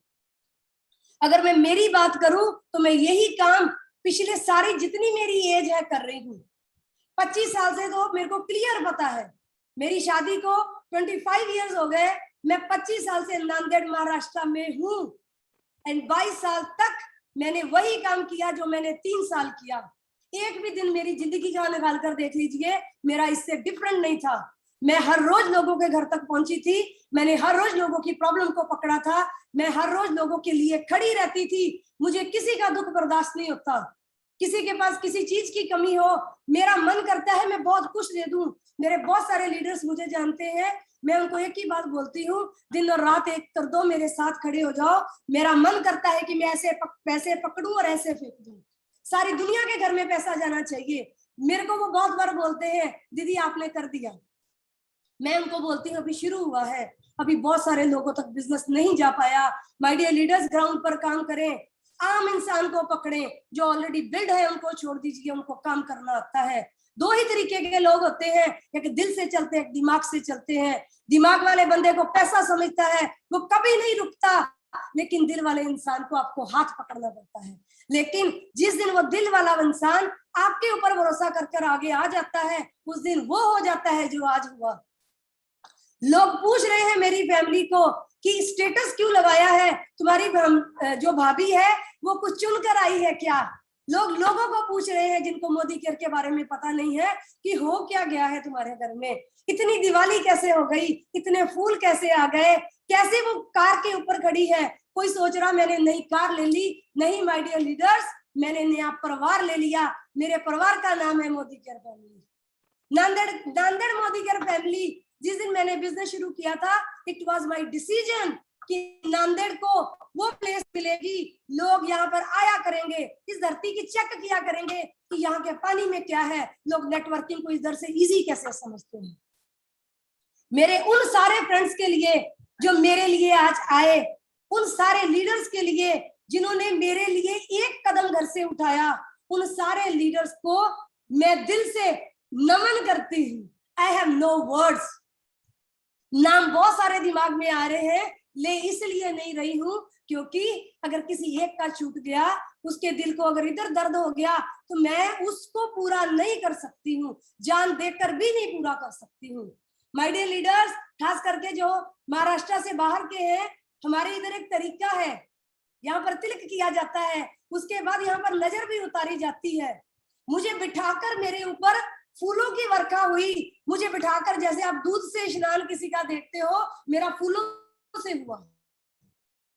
अगर मैं मेरी बात करूं तो मैं यही काम पिछले सारी जितनी मेरी एज है कर रही हूँ। 25 साल से तो मेरे को क्लियर पता है, मेरी शादी को 25 इयर्स हो गए, मैं 25 साल से नांदेड़ महाराष्ट्र में हूँ एंड 22 साल तक मैंने वही काम किया जो मैंने 3 साल किया। एक भी दिन मेरी जिंदगी का निकाल कर देख लीजिए, मेरा इससे डिफरेंट नहीं था। मैं हर रोज लोगों के घर तक पहुंची थी, मैंने हर रोज लोगों की प्रॉब्लम को पकड़ा था, मैं हर रोज लोगों के लिए खड़ी रहती थी। मुझे किसी का दुख बर्दाश्त नहीं होता, किसी के पास किसी चीज की कमी हो, मेरा मन करता है मैं बहुत कुछ दे दूं। मेरे बहुत सारे लीडर्स मुझे जानते हैं, मैं उनको एक ही बात बोलती हूँ, दिन और रात एक कर दो, मेरे साथ खड़े हो जाओ। मेरा मन करता है कि मैं ऐसे पैसे पकड़ूं और ऐसे फेंक दूं। सारी दुनिया के घर में पैसा जाना चाहिए। मेरे को वो बहुत बार बोलते हैं, दीदी आपने कर दिया। मैं उनको बोलती हूँ अभी शुरू हुआ है, अभी बहुत सारे लोगों तक बिजनेस नहीं जा पाया। माय डियर लीडर्स, ग्राउंड पर काम करें, आम इंसान को पकड़ें, जो ऑलरेडी बिल्ड है उनको छोड़ दीजिए, उनको काम करना आता है। दो ही तरीके के लोग होते हैं, एक दिल से चलते हैं, एक दिमाग से चलते हैं। दिमाग वाले बंदे को पैसा समझता है, वो कभी नहीं रुकता, लेकिन दिल वाले इंसान को आपको हाथ पकड़ना पड़ता है। लेकिन जिस दिन वो दिल वाला इंसान आपके ऊपर भरोसा कर आगे आ जाता है, उस दिन वो हो जाता है जो आज हुआ। लोग पूछ रहे हैं मेरी फैमिली को कि स्टेटस क्यों लगाया है, तुम्हारी जो भाभी है वो कुछ चुन कर आई है क्या? लोगों को पूछ रहे हैं जिनको मोदी केयर के बारे में पता नहीं है कि हो क्या गया है तुम्हारे घर में, इतनी दिवाली कैसे हो गई, इतने फूल कैसे आ गए, कैसे वो कार के ऊपर खड़ी है। कोई सोच रहा मैंने नई कार ले ली, नहीं माय डियर लीडर्स, मैंने नया परिवार ले लिया। मेरे परिवार का नाम है Modi care family, Nanded Modi care family. जिस दिन मैंने बिजनेस शुरू किया था, इट वाज माय डिसीजन कि नांदेड़ को वो प्लेस मिलेगी, लोग यहाँ पर आया करेंगे, इस धरती की चेक किया करेंगे कि यहाँ के पानी में क्या है, लोग नेटवर्किंग को इधर से इजी कैसे समझते हैं। मेरे उन सारे फ्रेंड्स के लिए जो मेरे लिए आज आए, उन सारे लीडर्स के लिए जिन्होंने मेरे लिए एक कदम घर से उठाया, उन सारे लीडर्स को मैं दिल से नमन करती हूँ। I have no words. नाम बहुत सारे दिमाग में आ रहे हैं, ले इसलिए नहीं रही हूं क्योंकि अगर किसी एक का छूट गया, उसके दिल को अगर इधर दर्द हो गया तो मैं उसको पूरा नहीं कर सकती हूँ, जान देकर भी नहीं पूरा कर सकती हूँ। माय डियर लीडर्स, खास करके जो महाराष्ट्र से बाहर के हैं, हमारे इधर एक तरीका है, यहाँ पर तिलक किया जाता है, उसके बाद यहाँ पर नजर भी उतारी जाती है। मुझे बिठाकर मेरे ऊपर फूलों की वर्षा हुई, मुझे बिठाकर जैसे आप दूध से स्नान किसी का देखते हो, मेरा फूलों से हुआ।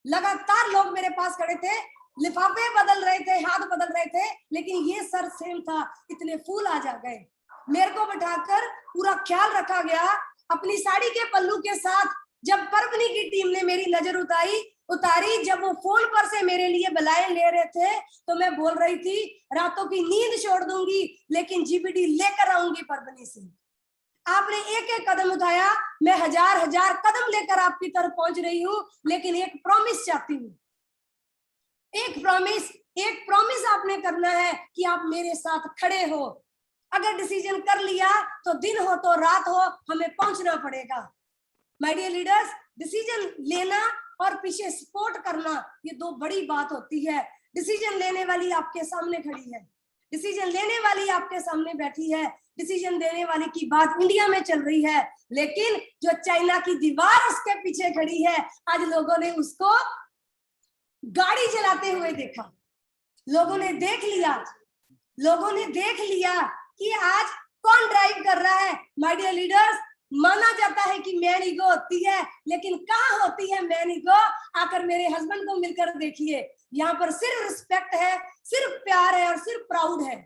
लगातार लोग मेरे पास खड़े थे, लिफाफे बदल रहे थे, हाथ बदल रहे थे, लेकिन ये सर सेम था, इतने फूल आ जा गए। मेरे को बिठाकर पूरा ख्याल रखा गया। अपनी साड़ी के पल्लू के साथ जब परभनी की टीम ने मेरी नजर उतारी, जब वो फोन पर से मेरे लिए बलाएं ले रहे थे, तो मैं बोल रही थी रातों की नींद छोड़ दूंगी, लेकिन जीबीडी लेकर आऊंगी परभनी से। आपने एक एक कदम उठाया, मैं हजार कदम लेकर आपकी तरफ पहुंच रही हूँ, लेकिन एक प्रॉमिस चाहती हूँ, एक प्रॉमिस आपने करना है कि आप मेरे साथ खड़े हो। अगर डिसीजन कर लिया तो दिन हो तो रात हो, हमें पहुंचना पड़ेगा। माय डियर लीडर्स, डिसीजन लेना और पीछे सपोर्ट करना, ये दो बड़ी बात होती है। डिसीजन लेने वाली आपके सामने खड़ी है, डिसीजन लेने वाली आपके सामने बैठी है, डिसीजन देने वाली की बात इंडिया में चल रही है, लेकिन जो चाइना की दीवार उसके पीछे खड़ी है, आज लोगों ने उसको गाड़ी चलाते हुए देखा, लोगों ने देख लिया कि आज कौन ड्राइव कर रहा है। माय डियर लीडर्स, माना जाता है कि मैन ईगो होती है, लेकिन कहाँ होती है मैन ईगो? आकर मेरे हस्बैंड को मिलकर देखिए, यहाँ पर सिर्फ रिस्पेक्ट है, सिर्फ प्यार है और सिर्फ प्राउड है।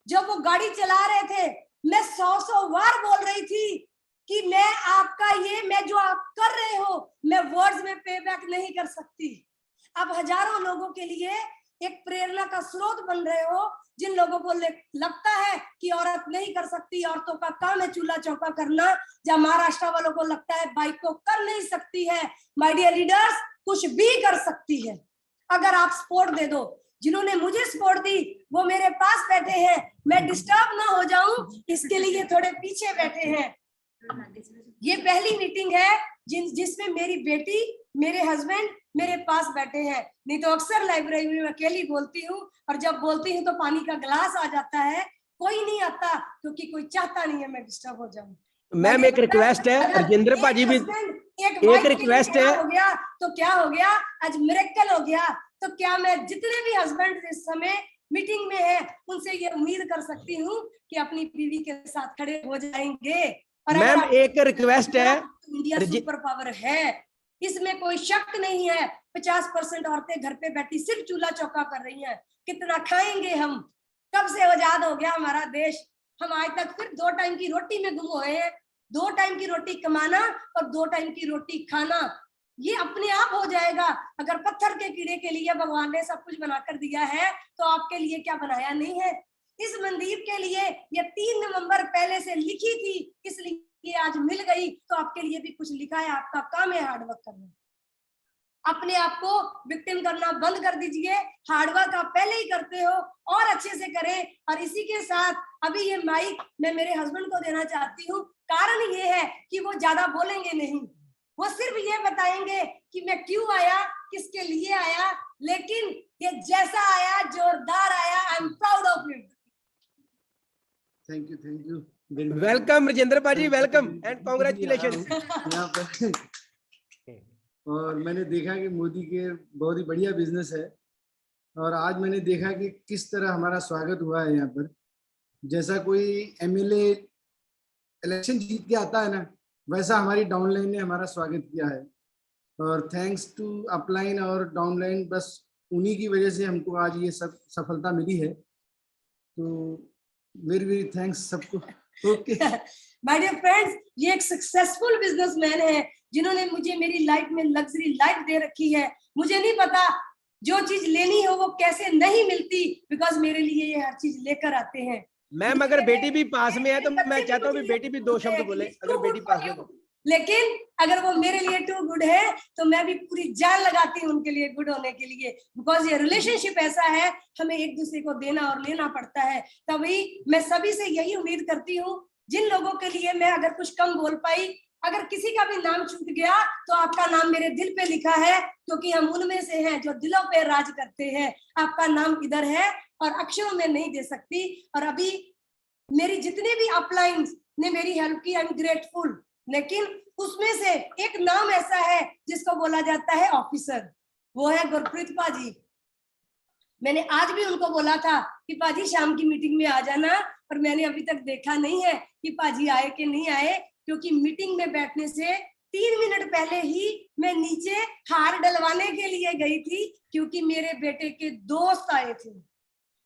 जब वो गाड़ी चला रहे थे, मैं 100 बार बोल रही थी कि मैं जो आप कर रहे हो, मैं वर्ड्स में पे बैक नहीं कर सकती। आप हजारों लोगों के लिए एक प्रेरणा का स्रोत बन रहे हो। जिन लोगों को लगता है कि औरत नहीं कर सकती, औरतों का काम है चूल्हा चौका करना, जब महाराष्ट्र वालों को लगता है बाइक को कर नहीं सकती है, माय डियर लीडर्स, कुछ भी कर सकती है अगर आप सपोर्ट दे दो। जिन्होंने मुझे सपोर्ट दी वो मेरे पास बैठे हैं, मैं डिस्टर्ब ना हो जाऊं इसके लिए थोड़े पीछे बैठे हैं। ये पहली मीटिंग है जिसमें मेरी बेटी, मेरे हस्बैंड मेरे पास बैठे हैं। नहीं तो अक्सर लाइब्रेरी में अकेली बोलती हूँ, और जब बोलती हूँ तो पानी का गिलास आ जाता है, कोई नहीं आता, क्योंकि कोई चाहता नहीं है मैं डिस्टर्ब हो जाऊं। मैम एक रिक्वेस्ट है, राजेंद्र पाजी भी एक रिक्वेस्ट है। हो गया तो क्या हो गया, आज मिरेकल हो गया। तो क्या मैं जितने भी हस्बैंड इस समय मीटिंग में है उनसे ये उम्मीद कर सकती हूँ कि अपनी बीवी के साथ खड़े हो जाएंगे। और मैम एक रिक्वेस्ट है, इंडिया सुपर पावर है, इसमें कोई शक नहीं है। 50% औरतें घर पे बैठी सिर्फ चूल्हा चौका कर रही हैं। कितना खाएंगे हम? कब से आजाद हो गया हमारा देश? हम आज तक फिर 2 टाइम की रोटी में गुम हुए हैं। 2 टाइम की रोटी कमाना और 2 टाइम की रोटी खाना, ये अपने आप हो जाएगा। अगर पत्थर के कीड़े के लिए भगवान ने सब कुछ बनाकर दिया है, तो आपके लिए क्या बनाया नहीं है? इस मनदीप के लिए ये 3 नवंबर पहले से लिखी थी, इसलिए आज मिल गई। तो आपके लिए भी कुछ लिखा है, आपका काम है हार्डवर्क करना। अपने आप को विक्टिम करना बंद कर दीजिए। हार्डवर्क आप पहले ही करते हो, और अच्छे से करें। और इसी के साथ अभी ये माइक मैं मेरे हस्बैंड को देना चाहती हूँ। कारण ये है कि वो ज्यादा बोलेंगे नहीं, वो सिर्फ ये बताएंगे कि मैं क्यों आया, किसके लिए आया, लेकिन ये जैसा आया जोरदार आया। I am proud of you. Thank you welcome Rajendra पाजी, वेलकम एंड कांग्रेचुलेशन। यहाँ पर और मैंने देखा कि मोदी के बहुत ही बढ़िया बिजनेस है, और आज मैंने देखा कि किस तरह हमारा स्वागत हुआ है यहाँ पर। जैसा कोई एमएलए इलेक्शन जीत के आता है ना, वैसा हमारी डाउनलाइन ने हमारा स्वागत किया है। और थैंक्स टू अपलाइन और डाउनलाइन, बस उन्हीं की वजह से हमको आज ये सब सफलता मिली है। तो वेरी वेरी थैंक्स सबको। ओके माय डियर फ्रेंड्स, ये एक सक्सेसफुल बिजनेसमैन है जिन्होंने मुझे मेरी लाइफ में लग्जरी लाइफ दे रखी है। मुझे नहीं पता जो चीज लेनी हो वो कैसे नहीं मिलती, बिकॉज मेरे लिए ये हर चीज लेकर आते हैं। मैम अगर बेटी भी पास में है तो मैं चाहता हूँ बेटी भी 2 शब्द बोले, अगर बेटी पास में तो। लेकिन अगर वो मेरे लिए टू गुड है तो मैं भी पूरी जान लगाती हूँ उनके लिए गुड होने के लिए, बिकॉज ये रिलेशनशिप ऐसा है, हमें एक दूसरे को देना और लेना पड़ता है। तभी मैं सभी से यही उम्मीद करती हूँ, जिन लोगों के लिए मैं अगर कुछ कम बोल पाई, अगर किसी का भी नाम छूट गया तो आपका नाम मेरे दिल पे लिखा है, क्योंकि हम उनमें से हैं जो दिलों पे राज करते हैं। आपका नाम इधर है और अक्षरों में नहीं दे सकती। और अभी मेरी जितने भी अपलाइंस ने मेरी हेल्प की, आई एम ग्रेटफुल। लेकिन उसमें से एक नाम ऐसा है जिसको बोला जाता है ऑफिसर, वो है गुरप्रीत पाजी। मैंने आज भी उनको बोला था कि पाजी शाम की मीटिंग में आ जाना, पर मैंने अभी तक देखा नहीं है कि पाजी आए कि नहीं आए, क्योंकि मीटिंग में बैठने से 3 मिनट पहले ही मैं नीचे हार डलवाने के लिए गई थी, क्योंकि मेरे बेटे के दोस्त आए थे।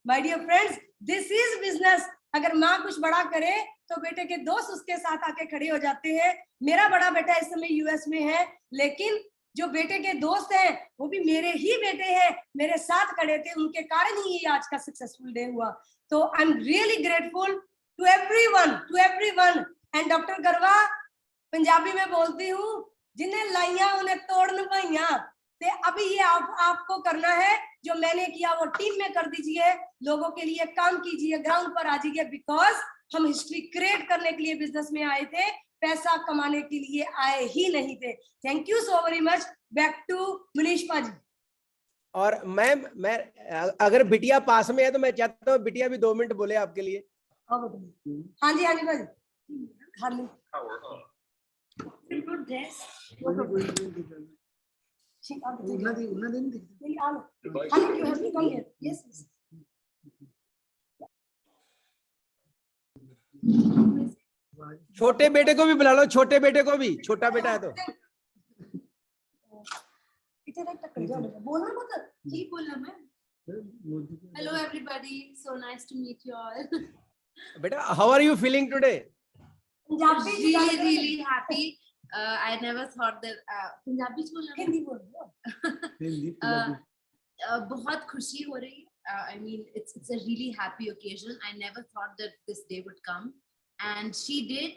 My dear friends, this is business. अगर माँ कुछ बड़ा करे तो बेटे के दोस्त उसके साथ आके खड़े हो जाते हैं। मेरा बड़ा बेटा इस समय यूएस में है, लेकिन जो बेटे के दोस्त हैं वो भी मेरे ही बेटे हैं, मेरे साथ खड़े थे, उनके कारण ही ये आज का सक्सेसफुल डे हुआ। तो I am really grateful to everyone. And doctor Garwa, Punjabi में बोलती हूँ, जिन्हें लाइया उन्हें तोड़न पाइया। ते अभी ये आपको करना है, जो मैंने किया वो टीम में कर दीजिए, लोगों के लिए काम कीजिए, ग्राउंड पर आ जाइए, बिकॉज हम हिस्ट्री क्रिएट करने के लिए बिजनेस में आए थे, पैसा कमाने के लिए आए ही नहीं थे। Thank you so very much. Back to Manish पाजी। और मैम मैं अगर बिटिया पास में है तो मैं चाहता हूँ बिटिया भी 2 मिनट बोले आपके लिए। हाँ जी भाजी, खाली गुड ड्रेस छोटे बेटे को भी बुला लो, छोटे बेटे को भी, छोटा बेटा है तो। Hello everybody, so nice to meet you all. बेटा how are you feeling today? Really happy. I never thought that Punjabi बहुत खुशी हो रही है. I mean, it's a really happy occasion. I never thought that this day would come, and she did.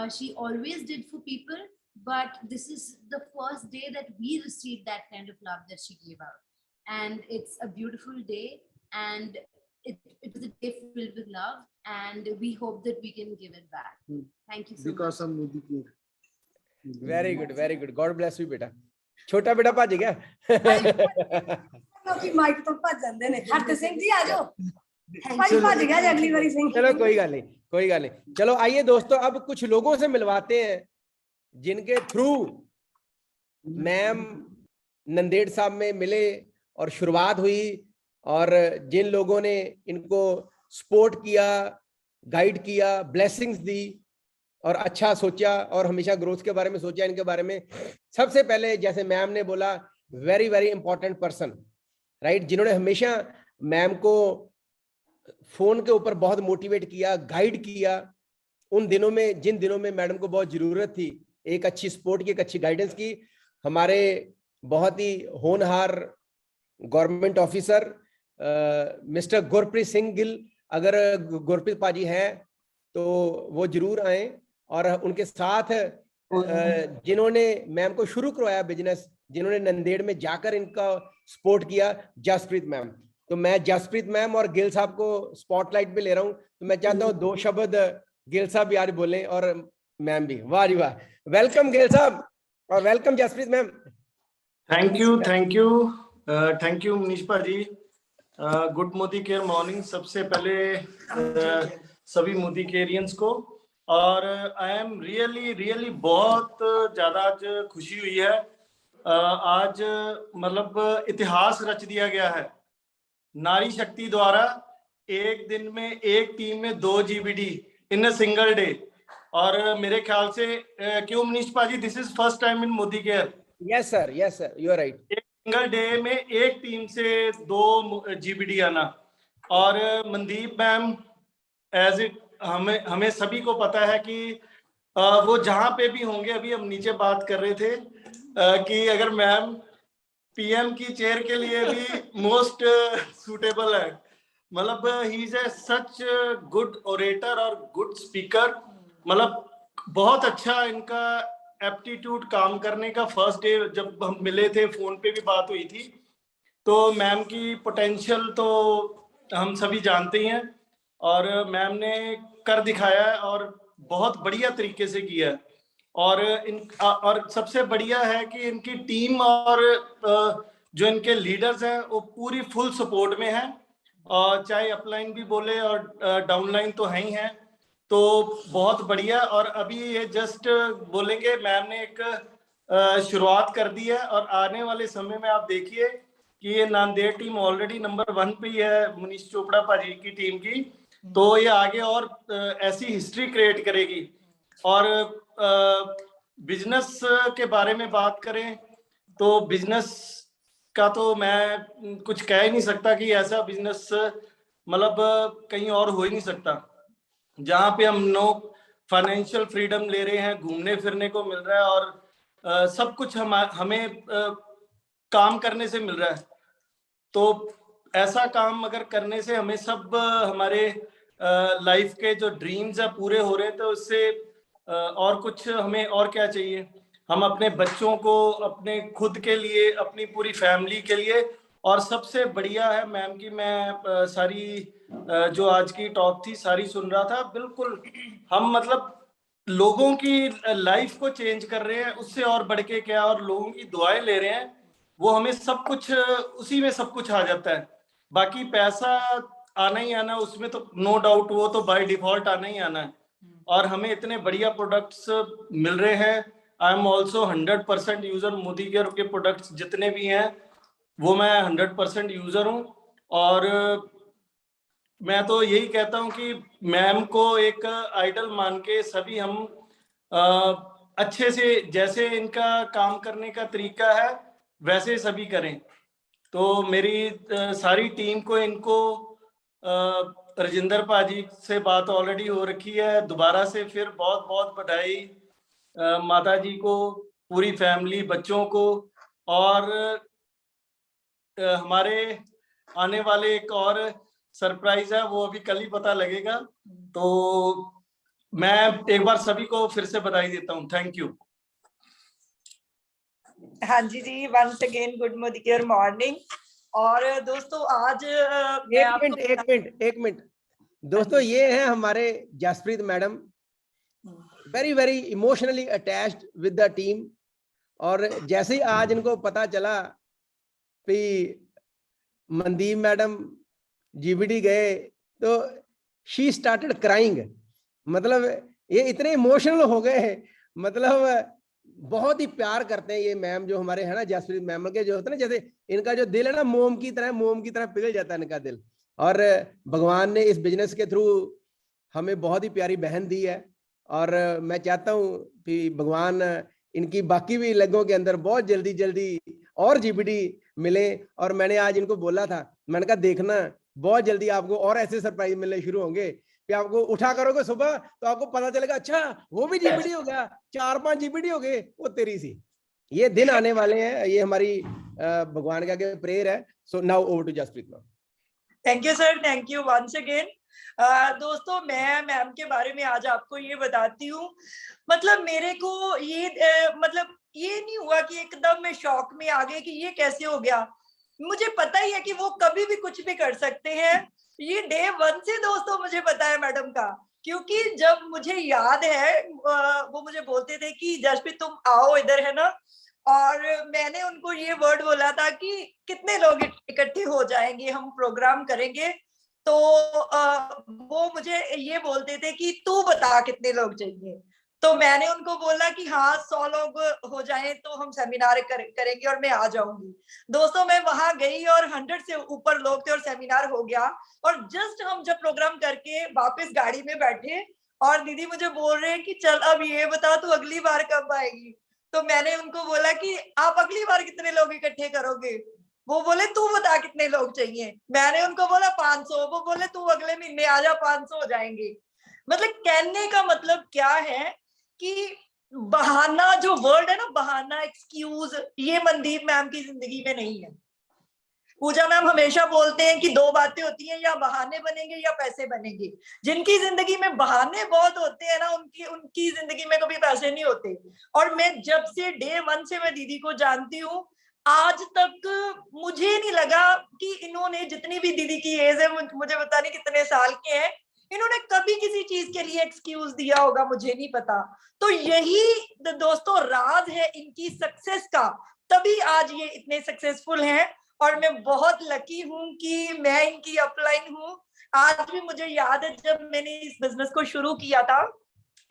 She always did for people, but this is the first day that we received that kind of love that she gave out, and it's a beautiful day. And it was a day filled with love, and we hope that we can give it back. Thank you so Because much. of Modi care. Very good, very good, God bless you बेटा। छोटा बेटा भज गया। काफी mic तो भज जाते हैं। हरत सिंह जी आ जाओ, भाई भज गया अगली बारी सिंह। चलो कोई गल नहीं, कोई गल नहीं। चलो आइए दोस्तों, अब कुछ लोगों से मिलवाते हैं जिनके थ्रू मैम नंदेड़ साहब में मिले और शुरुआत हुई, और जिन लोगों ने इनको सपोर्ट किया, गाइड किया, ब्लेसिंग्स दी और अच्छा सोचा और हमेशा ग्रोथ के बारे में सोचा इनके बारे में। सबसे पहले जैसे मैम ने बोला, very very important person, right, जिन्होंने हमेशा मैम को फोन के ऊपर बहुत मोटिवेट किया, गाइड किया उन दिनों में, जिन दिनों में मैडम को बहुत जरूरत थी एक अच्छी सपोर्ट की, एक अच्छी गाइडेंस की। हमारे बहुत ही होनहार government officer mister Gurpreet Singh Gill, अगर गुरप्रीत पाजी हैं तो वो जरूर आए, और उनके साथ जिन्होंने मैम को शुरू करवाया बिजनेस, जिन्होंने नंदेड़ में जाकर इनका सपोर्ट किया, जसप्रीत मैम। तो मैं जसप्रीत मैम और गिल साहब को स्पॉटलाइट पे ले रहा हूं, तो मैं चाहता हूं 2 शब्द गिल साहब भी आज बोलें और मैम भी। वाह जी वाह, वेलकम गिल साहब और welcome Jaspreet ma'am. Thank you Manish भाजी। गुड मोदी केयर मॉर्निंग सबसे पहले सभी मोदी केरियंस को, और आई एम रियली बहुत ज्यादा आज खुशी हुई है। आज मतलब इतिहास रच दिया गया है नारी शक्ति द्वारा, एक दिन में एक टीम में 2 GBD in a single day. और मेरे ख्याल से क्यों मनीष पाजी, this is first time in Modicare. Yes sir, you are right. एक सिंगल डे में एक टीम से 2 GBD आना। और मनदीप मैम एज इट हमें सभी को पता है कि वो जहां पे भी होंगे, अभी हम नीचे बात कर रहे थे कि अगर मैम PM की चेयर के लिए भी मोस्ट सूटेबल है। मतलब he is a such good orator और गुड स्पीकर। मतलब बहुत अच्छा इनका एप्टीट्यूड काम करने का। फर्स्ट डे जब हम मिले थे, फोन पे भी बात हुई थी, तो मैम की पोटेंशियल तो हम सभी जानते ही हैं, और मैम ने कर दिखाया है और बहुत बढ़िया तरीके से किया है। और सबसे बढ़िया है कि इनकी टीम और जो इनके लीडर्स हैं वो पूरी फुल सपोर्ट में हैं, और चाहे अपलाइन भी बोले और डाउनलाइन तो है ही है, तो बहुत बढ़िया। और अभी ये जस्ट बोलेंगे, मैम ने एक शुरुआत कर दी है, और आने वाले समय में आप देखिए कि ये नांदेड़ टीम ऑलरेडी नंबर 1 पे ही है मनीष चोपड़ा पाजी की टीम की, तो ये आगे और ऐसी हिस्ट्री क्रिएट करेगी। और बिजनेस के बारे में बात करें तो बिजनेस का तो मैं कुछ कह ही नहीं सकता कि ऐसा बिजनेस मतलब कहीं और हो ही नहीं सकता, जहाँ पे हम लोग फाइनेंशियल फ्रीडम ले रहे हैं, घूमने फिरने को मिल रहा है, और सब कुछ हमें काम करने से मिल रहा है। तो ऐसा काम अगर करने से हमें सब हमारे लाइफ के जो ड्रीम्स है पूरे हो रहे हैं, तो उससे और कुछ हमें और क्या चाहिए। हम अपने बच्चों को, अपने खुद के लिए, अपनी पूरी फैमिली के लिए, और सबसे बढ़िया है मैम की, मैं सारी जो आज की टॉक थी सारी सुन रहा था, बिल्कुल हम मतलब लोगों की लाइफ को चेंज कर रहे हैं, उससे और बढ़ के क्या, और लोगों की दुआएं ले रहे हैं, वो हमें सब कुछ उसी में सब कुछ आ जाता है। बाकी पैसा आना ही आना, उसमें तो नो डाउट, वो तो बाय डिफॉल्ट आना ही आना है। और हमें इतने बढ़िया प्रोडक्ट्स मिल रहे हैं। I am also 100% user Modi care के प्रोडक्ट्स जितने भी हैं वो मैं 100% यूजर हूँ। और मैं तो यही कहता हूँ कि मैम को एक आइडल मान के सभी हम अच्छे से, जैसे इनका काम करने का तरीका है वैसे सभी करें। तो मेरी सारी टीम को, इनको राजिंदर पाजी से बात ऑलरेडी हो रखी है, दोबारा से फिर बहुत बहुत बधाई माता जी को, पूरी फैमिली, बच्चों को। और हमारे आने वाले एक और सरप्राइज है, वो अभी कल ही पता लगेगा। तो मैं एक बार सभी को फिर से बधाई देता हूँ। Thank you. हाँ जी, once again good Modicare morning. और दोस्तों आज मैं आपको एक मिनट दोस्तों, ये हैं हमारे Jaspreet madam, very very emotionally attached with the team. और जैसे ही आज इनको पता चला कि मनदीप मैडम जीबीडी गए तो शी स्टार्टेड क्राइंग। मतलब ये इतने इमोशनल हो गए, मतलब बहुत ही प्यार करते हैं ये मैम जो हमारे है ना जसप्रीत मैम के, जो होता है ना जैसे इनका जो दिल है ना मोम की तरह पिघल जाता है इनका दिल। और भगवान ने इस बिजनेस के थ्रू हमें बहुत ही प्यारी बहन दी है, और मैं चाहता हूँ कि भगवान इनकी बाकी भी लेगों के अंदर बहुत जल्दी जल्दी और जीबीडी मिले। और मैंने आज इनको बोला था, मैंने कहा देखना बहुत जल्दी आपको और ऐसे सरप्राइज मिलने शुरू होंगे कि आपको उठा करोगे सुबह तो आपको पता चलेगा अच्छा वो भी जीबीडी हो गया, 4-5 जीबीडी हो गए, वो तेरी सी। ये दिन आने वाले हैं, ये हमारी भगवान का प्रेयर है। So now over to Jaspreet ma'am. Thank you sir, thank you once again. दोस्तों मैं मैम के बारे में आज आपको ये बताती हूँ। मतलब मेरे को ये मतलब ये नहीं हुआ कि एकदम मैं शॉक में आ गई कि ये कैसे हो गया। मुझे पता ही है कि वो कभी भी कुछ भी कर सकते हैं। ये डे 1 से दोस्तों मुझे पता है मैडम का, क्योंकि जब मुझे याद है वो मुझे बोलते थे कि जसप्रीत तुम आओ इधर, है ना, और मैंने उनको ये वर्ड बोला था कि कितने लोग इकट्ठे हो जाएंगे, हम प्रोग्राम करेंगे। तो वो मुझे ये बोलते थे कि तू बता कितने लोग चाहिए। तो मैंने उनको बोला कि हाँ 100 लोग हो जाएं तो हम सेमिनार करेंगे और मैं आ जाऊंगी। दोस्तों मैं वहां गई और 100 से ऊपर लोग थे और सेमिनार हो गया। और जस्ट हम जब प्रोग्राम करके वापस गाड़ी में बैठे और दीदी मुझे बोल रहे हैं कि चल अब ये बता तू अगली बार कब आएगी। तो मैंने उनको बोला कि आप अगली बार कितने लोग इकट्ठे करोगे। वो बोले तू बता कितने लोग चाहिए। मैंने उनको बोला 500। वो बोले तू अगले महीने आ जा, 500 हो जाएंगे। मतलब कहने का मतलब क्या है कि बहाना जो वर्ड है ना, बहाना, एक्सक्यूज, ये मनदीप मैम की जिंदगी में नहीं है। पूजा मैम हमेशा बोलते हैं कि 2 बातें होती हैं, या बहाने बनेंगे या पैसे बनेंगे। जिनकी जिंदगी में बहाने बहुत होते हैं ना, उनकी जिंदगी में कभी पैसे नहीं होते। और मैं जब से डे 1 से मैं दीदी को जानती हूँ, आज तक मुझे नहीं लगा कि इन्होंने, जितनी भी दीदी की एज है, मुझे पता नहीं कितने साल के हैं, इन्होंने कभी किसी चीज के लिए एक्सक्यूज दिया होगा, मुझे नहीं पता। तो यही दोस्तों राज है इनकी सक्सेस का, तभी आज ये इतने सक्सेसफुल हैं। और मैं बहुत लकी हूँ कि मैं इनकी अपलाइन हूँ। आज भी मुझे याद है जब मैंने इस बिजनेस को शुरू किया था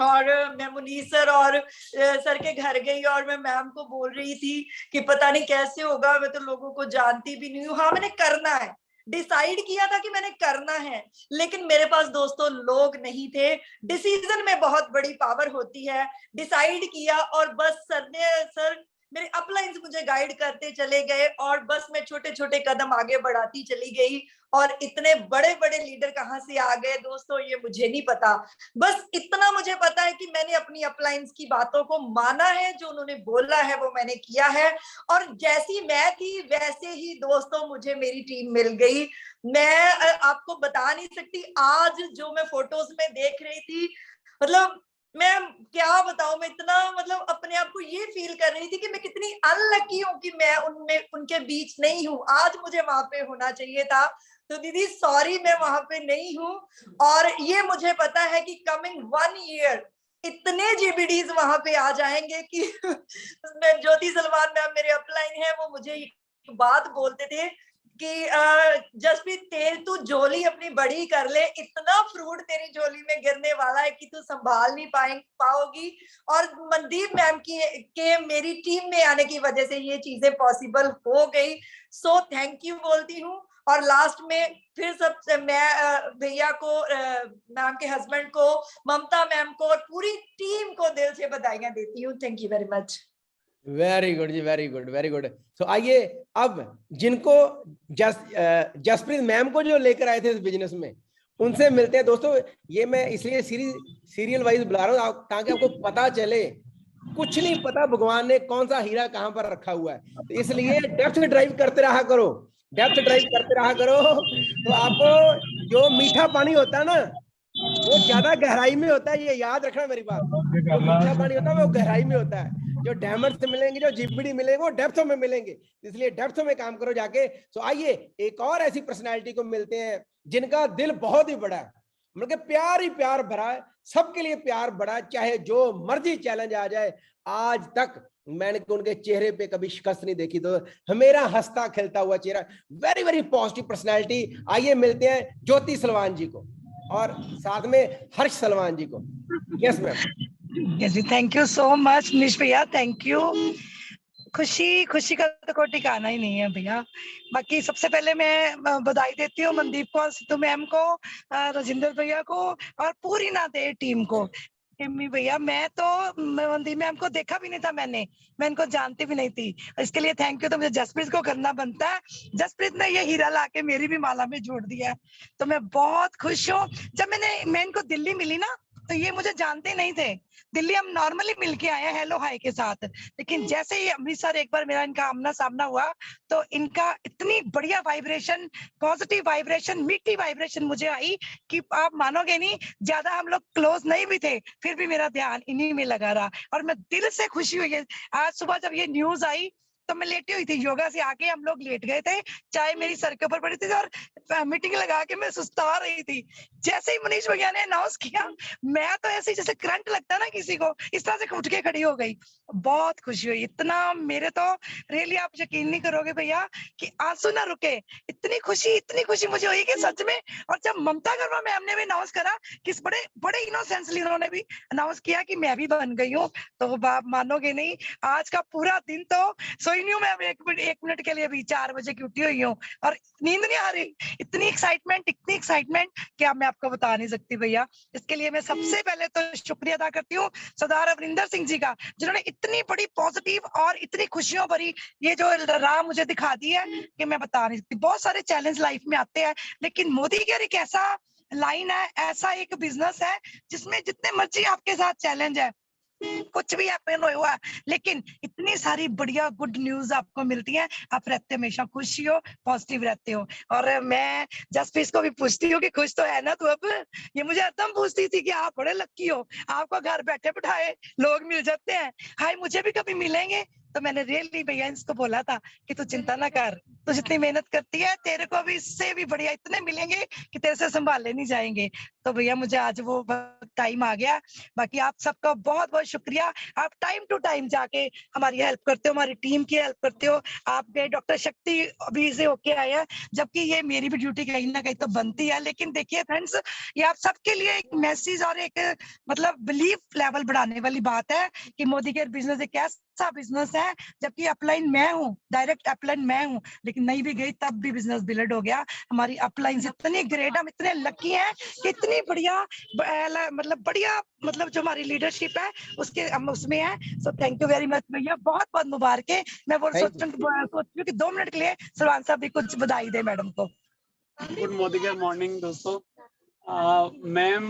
और मैं मुनीस सर और सर के घर गई और मैं मैम को बोल रही थी कि पता नहीं कैसे होगा, मैं तो लोगों को जानती भी नहीं हूँ। हाँ मैंने करना है, डिसाइड किया था कि मैंने करना है, लेकिन मेरे पास दोस्तों लोग नहीं थे। डिसीजन में बहुत बड़ी पावर होती है। डिसाइड किया और बस सर मेरे अपलाइंस मुझे गाइड करते चले गए और बस मैं छोटे छोटे कदम आगे बढ़ाती चली गई। और इतने बड़े बड़े लीडर कहाँ से आ गए दोस्तों ये मुझे नहीं पता। बस इतना मुझे पता है कि मैंने अपनी अपलाइंस की बातों को माना है, जो उन्होंने बोला है वो मैंने किया है। और जैसी मैं थी वैसे ही दोस्तों मुझे मेरी टीम मिल गई। मैं आपको बता नहीं सकती, आज जो मैं फोटोज में देख रही थी, मतलब मैं क्या बताऊं, मैं इतना मतलब अपने आप को ये फील कर रही थी कि मैं कितनी अनलकी हूँ कि मैं उनके बीच नहीं हूँ। आज मुझे वहां पे होना चाहिए था। तो दीदी सॉरी मैं वहां पे नहीं हूँ। और ये मुझे पता है कि कमिंग 1 ईयर इतने जीबीडीज वहां पे आ जाएंगे कि ज्योति सलमान मैम मेरे अपलाइन है, वो मुझे बात बोलते थे कि जसप्रीत तू झोली अपनी बड़ी कर ले, इतना फ्रूट तेरी झोली में गिरने वाला है कि तू संभाल नहीं पाओगी। और मनदीप मैम के मेरी टीम में आने की वजह से ये चीजें पॉसिबल हो गई। सो थैंक यू बोलती हूँ। और लास्ट में फिर सबसे मैं भैया को, मैम के हस्बैंड को, ममता मैम को और पूरी टीम को दिल से बधाइयां देती हूँ। Thank you very much. Very good ji, very good, very good. तो आइए अब जिनको जसप्रीत मैम को जो लेकर आए थे इस बिजनेस में, उनसे मिलते हैं। दोस्तों ये मैं इसलिए सीरियल वाइज बुला रहा हूँ ताकि आपको पता चले, कुछ नहीं पता भगवान ने कौन सा हीरा कहाँ पर रखा हुआ है। तो इसलिए डेप्थ ड्राइव करते रहा करो, डेप्थ ड्राइव करते रहा करो। तो आपको जो मीठा पानी होता है ना वो ज्यादा गहराई में होता है, ये याद रखना मेरी बात। जो मीठा पानी होता है वो गहराई में होता है। जो डैमर से मिलेंगे, जो जीबीडी मिलेंगे, वो डेप्थों में मिलेंगे, इसलिए डेप्थों में काम करो जाके। तो आइए एक और ऐसी पर्सनालिटी को मिलते हैं जिनका दिल बहुत ही बड़ा है, मतलब प्यार ही प्यार भरा है, सबके लिए प्यार बड़ा है, चाहे जो मर्जी चैलेंज आ जाए। आज तक मैंने उनके चेहरे पे कभी शिकस्त नहीं देखी, तो हमेरा हंसता खेलता हुआ चेहरा, वेरी वेरी पॉजिटिव पर्सनालिटी। आइए मिलते हैं ज्योति सलवान जी को और साथ में हर्ष सलवान जी को। Yes ma'am. Yes ji, thank you so much Nish भैया, थैंक यू। खुशी का तो कोई ठिकाना ही नहीं है भैया। बाकी सबसे पहले मैं बधाई देती हूँ मनदीप कौर सिद्धू मैम को, राजेंद्र भैया को और पूरी नादेड़ टीम को। किम्मी भैया, मैं तो मनदीप मैम को देखा भी नहीं था, मैं इनको जानती भी नहीं थी, इसके लिए थैंक यू। तो मुझे जसप्रीत को करना बनता है, जसप्रीत ने ये हीरा लाके मेरी भी माला में जोड़ दिया, तो मैं बहुत खुश हूँ। जब मैं इनको दिल्ली मिली ना, तो ये मुझे जानते नहीं थे, दिल्ली हम नॉर्मली मिलके आए हैं हेलो हाय के साथ, लेकिन जैसे ही अमृतसर एक बार मेरा इनका आमना सामना हुआ, तो इनका इतनी बढ़िया वाइब्रेशन, पॉजिटिव वाइब्रेशन, मीठी वाइब्रेशन मुझे आई कि आप मानोगे नहीं, ज्यादा हम लोग क्लोज नहीं भी थे, फिर भी मेरा ध्यान इन्हीं में लगा रहा और मैं दिल से खुशी हुई है। आज सुबह जब ये न्यूज आई तो मैं लेटी हुई थी, योगा से आके हम लोग लेट गए थे, चाय मेरी सर के ऊपर पड़ी थी और मीटिंग लगा के मैं सुस्ता रही थी। जैसे ही मनीष भैया ने अनाउंस किया, मैं तो ऐसे जैसे करंट लगता है ना किसी को, इस तरह से उठ के खड़ी हो गई। बहुत खुशी हुई, इतना मेरे तो रियली आप यकीन नहीं करोगे भैया कि आंसू ना रुके, इतनी खुशी मुझे हुई कि सच में। और जब ममता गर्मा मैम ने भी अनाउंस करा, किस बड़े बड़े इनोसेंसली उन्होंने भी अनाउंस किया कि मैं भी बन गई हूँ, तो आप मानोगे नहीं, आज का पूरा दिन तो सोई नहीं हूँ मैं। एक मिनट के लिए भी 4 बजे की उठी हुई हूँ और नींद नहीं आ रही, इतनी एक्साइटमेंट कि अब मैं आपको बता नहीं सकती भैया। इसके लिए मैं सबसे पहले तो शुक्रिया अदा करती हूँ सरदार अमरिंदर सिंह जी का, जिन्होंने इतनी बड़ी पॉजिटिव और इतनी खुशियों भरी ये जो राह मुझे दिखा दी है कि मैं बता नहीं सकती। बहुत सारे चैलेंज लाइफ में आते हैं, लेकिन मोदी केयर एक ऐसा लाइन है, ऐसा एक बिजनेस है जिसमें जितने मर्जी आपके साथ चैलेंज है, कुछ भी हैपन हुआ, लेकिन इतनी सारी बढ़िया गुड न्यूज आपको मिलती है, आप रहते हमेशा खुशी हो, पॉजिटिव रहते हो। और मैं जसप्रीत को भी पूछती हूँ कि खुश तो है ना तू अब? ये मुझे एकदम पूछती थी कि आप बड़े लकी हो, आपको घर बैठे बिठाए लोग मिल जाते हैं, हाय मुझे भी कभी मिलेंगे। तो मैंने रियली भैया इसको बोला था कि तू चिंता ना कर, तू जितनी मेहनत करती है तेरे को भी इससे भी बढ़िया इतने मिलेंगे कि तेरे से संभाले नहीं जाएंगे। तो भैया मुझे आज वो टाइम आ गया। बाकी आप सबका बहुत बहुत शुक्रिया, आप टाइम टू टाइम जाके हमारी हेल्प करते हो, हमारी टीम की हेल्प करते हो। आप गए डॉक्टर शक्ति अभी से होके आए हैं, जबकि ये मेरी भी ड्यूटी कहीं ना कहीं तो बनती है, लेकिन देखिए फ्रेंड्स, ये आप सबके लिए एक मैसेज और एक मतलब बिलीफ लेवल बढ़ाने वाली बात है कि मोदी केयर बिजनेस एक ऐसा बिजनेस है, जबकि अपलाइन मैं हूँ, डायरेक्ट अपलाइन मैं हूँ, लेकिन नहीं भी गई तब भी बिजनेस बिल्ड हो गया। हमारी अपलाइन इतनी ग्रेट, हम इतने लकी हैं कि इतनी बढ़िया मतलब जो हमारी लीडरशिप है उसके हम उसमें है। So thank you very much भैया, बहुत बहुत मुबारक है। मैं वो सोचती हूँ कि 2 मिनट के लिए सलमान साहब भी कुछ बधाई दे मैडम को। गुड मोदी केयर मॉर्निंग दोस्तों। मैम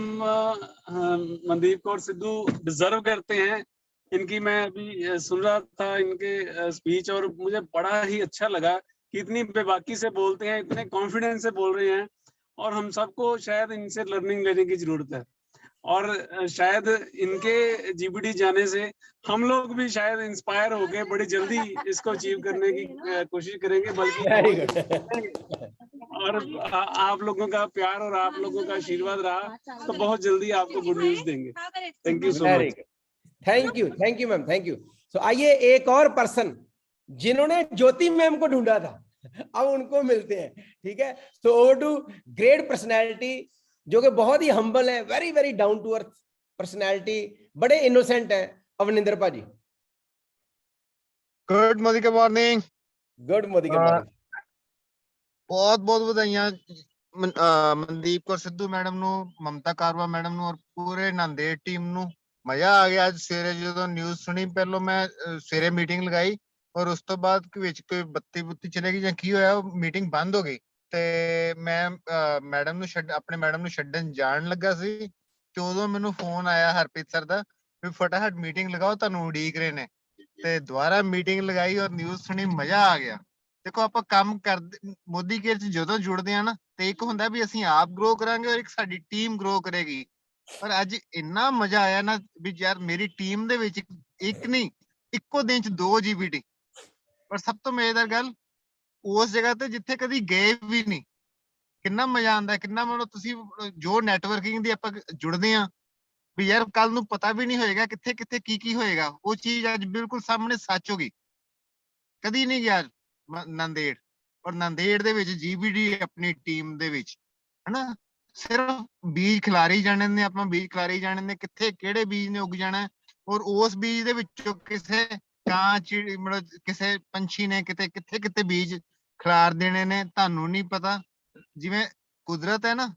मनदीप कौर सिद्धू डिजर्व करते हैं, इनकी मैं अभी सुन रहा था इनके स्पीच और मुझे बड़ा ही अच्छा लगा कि इतनी बेबाकी से बोलते हैं, इतने कॉन्फिडेंस से बोल रहे हैं, और हम सबको शायद इनसे लर्निंग लेने की जरूरत है। और शायद इनके जीबीडी जाने से हम लोग भी शायद इंस्पायर हो गए, बड़ी जल्दी इसको अचीव करने की कोशिश करेंगे, बल्कि और आप लोगों का प्यार और आप लोगों का आशीर्वाद रहा तो बहुत जल्दी आपको गुड न्यूज देंगे। Thank you so much. Thank you ma'am, thank you. So आइए एक और पर्सन जिन्होंने ज्योति मैम को ढूंढा था, अब उनको मिलते हैं, ठीक है। So over to great personality, जो कि बहुत ही हम्बल है, very very down to earth personality, बड़े इनोसेंट है, अवनिंदर पाजी। गुड मोदी के मॉर्निंग। गुड मोदी के मॉर्निंग। बहुत बहुत बधाइयां मनदीप कौर सिद्धू मैडम ਨੂੰ, ਮਮਤਾ ਕਾਰਵਾ ਮੈਡਮ ਨੂੰ ਔਰ ਪੂਰੇ ਨਾਂਦੇੜ ਟੀਮ ਨੂੰ। ਮਜ਼ਾ ਆ ਗਿਆ ਅੱਜ ਸਵੇਰੇ ਜਦੋਂ ਨਿਊਜ਼ ਸੁਣੀ। ਪਹਿਲਾਂ ਮੈਂ ਸਵੇਰੇ ਮੀਟਿੰਗ ਲਗਾਈ ਔਰ ਉਸ ਤੋਂ ਬਾਅਦ ਵਿੱਚ ਕੋਈ ਬੱਤੀ ਬੁੱਤੀ ਚਲੇ ਗਈ ਜਾਂ ਕੀ ਹੋਇਆ, ਉਹ ਮੀਟਿੰਗ ਬੰਦ ਹੋ ਗਈ ਤੇ ਮੈਂ ਮੈਡਮ ਨੂੰ ਆਪਣੇ ਮੈਡਮ ਨੂੰ ਛੱਡਣ ਜਾਣ ਲੱਗਾ ਸੀ ਤੇ ਉਦੋਂ ਮੈਨੂੰ ਫੋਨ ਆਇਆ ਹਰਪ੍ਰੀਤ ਸਰ ਦਾ ਵੀ ਫਟਾਫਟ ਮੀਟਿੰਗ ਲਗਾਓ, ਤੁਹਾਨੂੰ ਉਡੀਕ ਰਹੇ ਨੇ। ਤੇ ਦੁਬਾਰਾ ਮੀਟਿੰਗ ਲਗਾਈ ਔਰ ਨਿਊਜ਼ ਸੁਣੀ, ਮਜ਼ਾ ਆ ਗਿਆ। ਦੇਖੋ ਆਪਾਂ ਕੰਮ ਕਰਦੇ ਮੋਦੀ ਕੇਅਰ ਚ ਜਦੋਂ ਜੁੜਦੇ ਆ ਨਾ, ਤੇ ਇੱਕ ਹੁੰਦਾ ਵੀ ਅਸੀਂ ਆਪ ਗਰੋ ਕਰਾਂਗੇ ਔਰ ਇੱਕ ਸਾਡੀ ਟੀਮ ਗਰੋ ਕਰੇਗੀ। ਪਰ ਅੱਜ ਇੰਨਾ ਮਜ਼ਾ ਆਇਆ ਨਾ ਵੀ ਯਾਰ ਮੇਰੀ ਟੀਮ ਦੇ ਵਿੱਚ ਇੱਕ ਨਹੀਂ ਇੱਕੋ ਦਿਨ ਚ 2 GBD। ਪਰ ਸਭ ਤੋਂ ਮਜ਼ੇਦਾਰ ਗੱਲ, ਉਸ ਜਗ੍ਹਾ ਤੇ ਜਿੱਥੇ ਕਦੀ ਗਏ ਵੀ ਨਹੀਂ, ਕਿੰਨਾ ਮਜ਼ਾ ਆਉਂਦਾ, ਕਿੰਨਾ ਮਤਲਬ ਤੁਸੀਂ ਜੋ ਨੈਟਵਰਕਿੰਗ ਦੀ ਆਪਾਂ ਜੁੜਦੇ ਆ ਵੀ ਯਾਰ ਕੱਲ ਨੂੰ ਪਤਾ ਵੀ ਨਹੀਂ ਹੋਏਗਾ ਕਿੱਥੇ ਕਿੱਥੇ ਕੀ ਹੋਏਗਾ, ਉਹ ਚੀਜ਼ ਅੱਜ ਬਿਲਕੁਲ ਸਾਹਮਣੇ ਸੱਚ ਹੋ ਗਈ। ਕਦੀ ਨਹੀਂ ਗਿਆ ਨੰਦੇੜ, ਔਰ ਨੰਦੇੜ ਦੇ ਵਿੱਚ GBD ਆਪਣੀ ਟੀਮ ਦੇ ਵਿੱਚ, ਹਨਾ, ਸਿਰਫ ਬੀਜ ਖਿਲਾਰੀ ਜਾਣੇ ਨੇ, ਆਪਾਂ ਬੀਜ ਖਿਲਾਰੀ ਜਾਣੇ ਨੇ, ਕਿੱਥੇ ਕਿਹੜੇ ਬੀਜ ਨੇ ਉੱਗ ਜਾਣਾ, ਔਰ ਉਸ ਬੀਜ ਦੇ ਵਿੱਚੋਂ ਕਿਸੇ ਕਾਂ ਚਿੜੀ ਮਤਲਬ ਕਿਸੇ ਪੰਛੀ ਨੇ ਕਿਤੇ ਕਿੱਥੇ ਕਿੱਥੇ ਬੀਜ ਖਿਲਾਰ ਦੇਣੇ ਨੇ, ਤੁਹਾਨੂੰ ਨਹੀਂ ਪਤਾ। ਜਿਵੇਂ ਕੁਦਰਤ ਹੈ ਨਾ,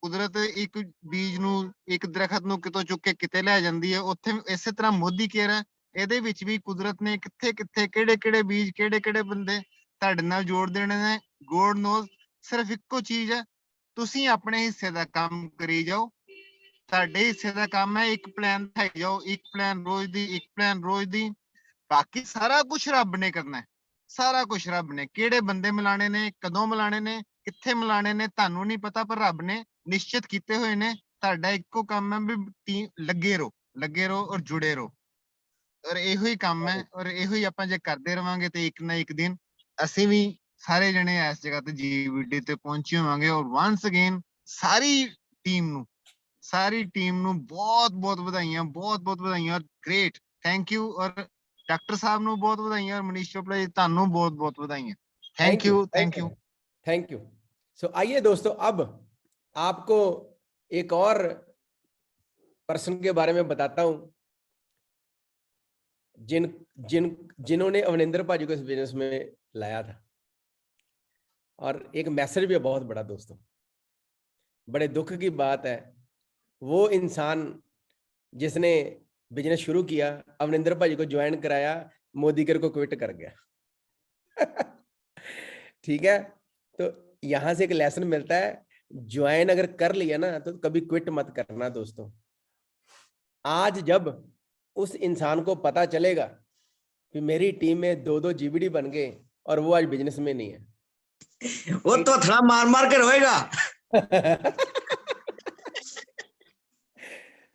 ਕੁਦਰਤ ਇੱਕ ਬੀਜ ਨੂੰ, ਇੱਕ ਦਰਖਤ ਨੂੰ ਕਿਤੋਂ ਚੁੱਕ ਕੇ ਕਿਤੇ ਲੈ ਜਾਂਦੀ ਹੈ, ਉੱਥੇ ਇਸੇ ਤਰ੍ਹਾਂ ਮੋਦੀ ਕੇਅਰ ਹੈ, ਇਹਦੇ ਵਿੱਚ ਵੀ ਕੁਦਰਤ ਨੇ ਕਿੱਥੇ ਕਿੱਥੇ ਕਿਹੜੇ ਕਿਹੜੇ ਬੀਜ ਕਿਹੜੇ ਕਿਹੜੇ ਬੰਦੇ ਤੁਹਾਡੇ ਨਾਲ ਜੋੜ ਦੇਣੇ ਨੇ। ਗੋਡ ਨੋਜ਼, ਸਿਰਫ ਇੱਕੋ ਚੀਜ਼ ਹੈ, ਤੁਸੀਂ ਆਪਣੇ ਹਿੱਸੇ ਦਾ ਕੰਮ ਕਰੀ ਜਾਓ। ਤੁਹਾਡੇ ਹਿੱਸੇ ਦਾ ਕੰਮ ਹੈ ਇੱਕ ਪਲਾਨ ਥਾਈ ਜਾਓ, ਇੱਕ ਪਲਾਨ ਰੋਜ਼ ਦੀ, ਇੱਕ ਪਲਾਨ ਰੋਜ਼ ਦੀ। ਬਾਕੀ ਸਾਰਾ ਕੁਝ ਰੱਬ ਨੇ ਕਰਨਾ ਹੈ, ਸਾਰਾ ਕੁਝ ਰੱਬ ਨੇ। ਕਿਹੜੇ ਬੰਦੇ ਮਿਲਾਣੇ ਨੇ, ਕਦੋਂ ਮਿਲਾਣੇ ਨੇ, ਕਿੱਥੇ ਮਿਲਾਣੇ ਨੇ, ਤੁਹਾਨੂੰ ਨਹੀਂ ਪਤਾ, ਪਰ ਰੱਬ ਨੇ ਨਿਸ਼ਚਿਤ ਕੀਤੇ ਹੋਏ ਨੇ। ਤੁਹਾਡਾ ਇੱਕੋ ਕੰਮ ਹੈ ਵੀ ਲੱਗੇ ਰਹੋ ਔਰ ਜੁੜੇ ਰਹੋ, ਔਰ ਇਹੋ ਹੀ ਕੰਮ ਹੈ। ਔਰ ਇਹੋ ਹੀ ਆਪਾਂ ਜੇ ਕਰਦੇ ਰਵਾਂਗੇ ਤੇ ਇੱਕ ਨਾ ਇੱਕ ਦਿਨ ਅਸੀਂ ਵੀ ਸਾਰੇ ਜਣੇ ਇਸ ਜਗ੍ਹਾ ਤੇ GBD ਤੇ ਪਹੁੰਚੇ ਹੋਵਾਂਗੇ। ਔਰ ਵਾਂਸ ਅਗੇਨ ਸਾਰੀ ਟੀਮ ਨੂੰ ਬਹੁਤ ਬਹੁਤ ਵਧਾਈਆਂ, ਬਹੁਤ ਬਹੁਤ ਵਧਾਈਆਂ, ਔਰ ਗ੍ਰੇਟ, ਥੈਂਕ ਯੂ। ਔਰ डॉक्टर साहब ਨੂੰ ਬਹੁਤ ਵਧਾਈਆਂ, और मनीष चोपड़ा जी ਤੁਹਾਨੂੰ बहुत बहुत ਵਧਾਈਆਂ। Thank you. सो आइए दोस्तों, अब आपको एक और पर्सन के बारे में बताता हूं जिन्होंने अवनिंदर भाजी को इस बिजनेस में लाया था। और एक मैसेज भी है बहुत बड़ा दोस्तों, बड़े दुख की बात है, वो इंसान जिसने बिजनेस शुरू किया, अवनिंदर भाजी को ज्वाइन कराया, मोदी केयर को क्विट कर गया। ठीक है, तो यहां से एक लेसन मिलता है, ज्वाइन अगर कर लिया ना तो कभी क्विट मत करना दोस्तों। आज जब उस इंसान को पता चलेगा कि मेरी टीम में 2-2 GBD बन गए और वो आज बिजनेस में नहीं है, वो तो थोड़ा मार मार कर होएगा।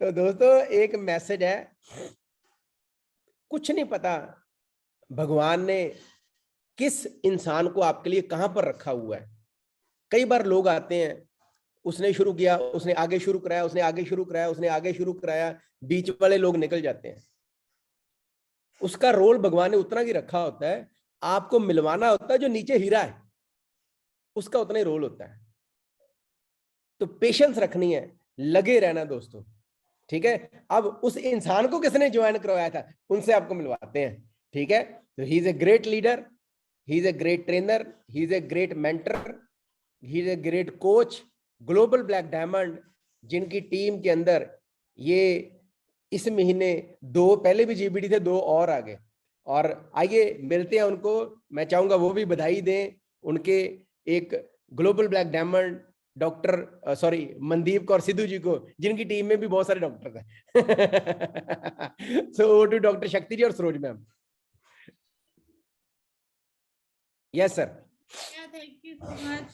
तो दोस्तों एक मैसेज है, कुछ नहीं पता भगवान ने किस इंसान को आपके लिए कहां पर रखा हुआ है। कई बार लोग आते हैं, उसने शुरू किया, उसने आगे शुरू कराया, उसने आगे शुरू कराया, उसने आगे शुरू कराया, बीच वाले लोग निकल जाते हैं। उसका रोल भगवान ने उतना ही रखा होता है, आपको मिलवाना होता है जो नीचे हीरा है, उसका उतना ही रोल होता है। तो पेशेंस रखनी है, लगे रहना दोस्तों, ठीक है। अब उस इंसान को किसने ज्वाइन करवाया था, उनसे आपको मिलवाते हैं, ठीक है। तो he is a great leader, he is a great trainer, he is a great mentor, he is a great coach, global black diamond, जिनकी टीम के अंदर ये इस महीने 2 पहले भी GBD थे, 2 और आ गए। और आइए मिलते हैं उनको, मैं चाहूंगा वो भी बधाई दें उनके एक global black diamond Mandeep Kaur Sidhu ji को, जिनकी टीम में भी बहुत सारे डॉक्टर हैं। सो ओवर टू डॉक्टर शक्ति जी और Saroj ma'am. Yes sir. Thank you so much.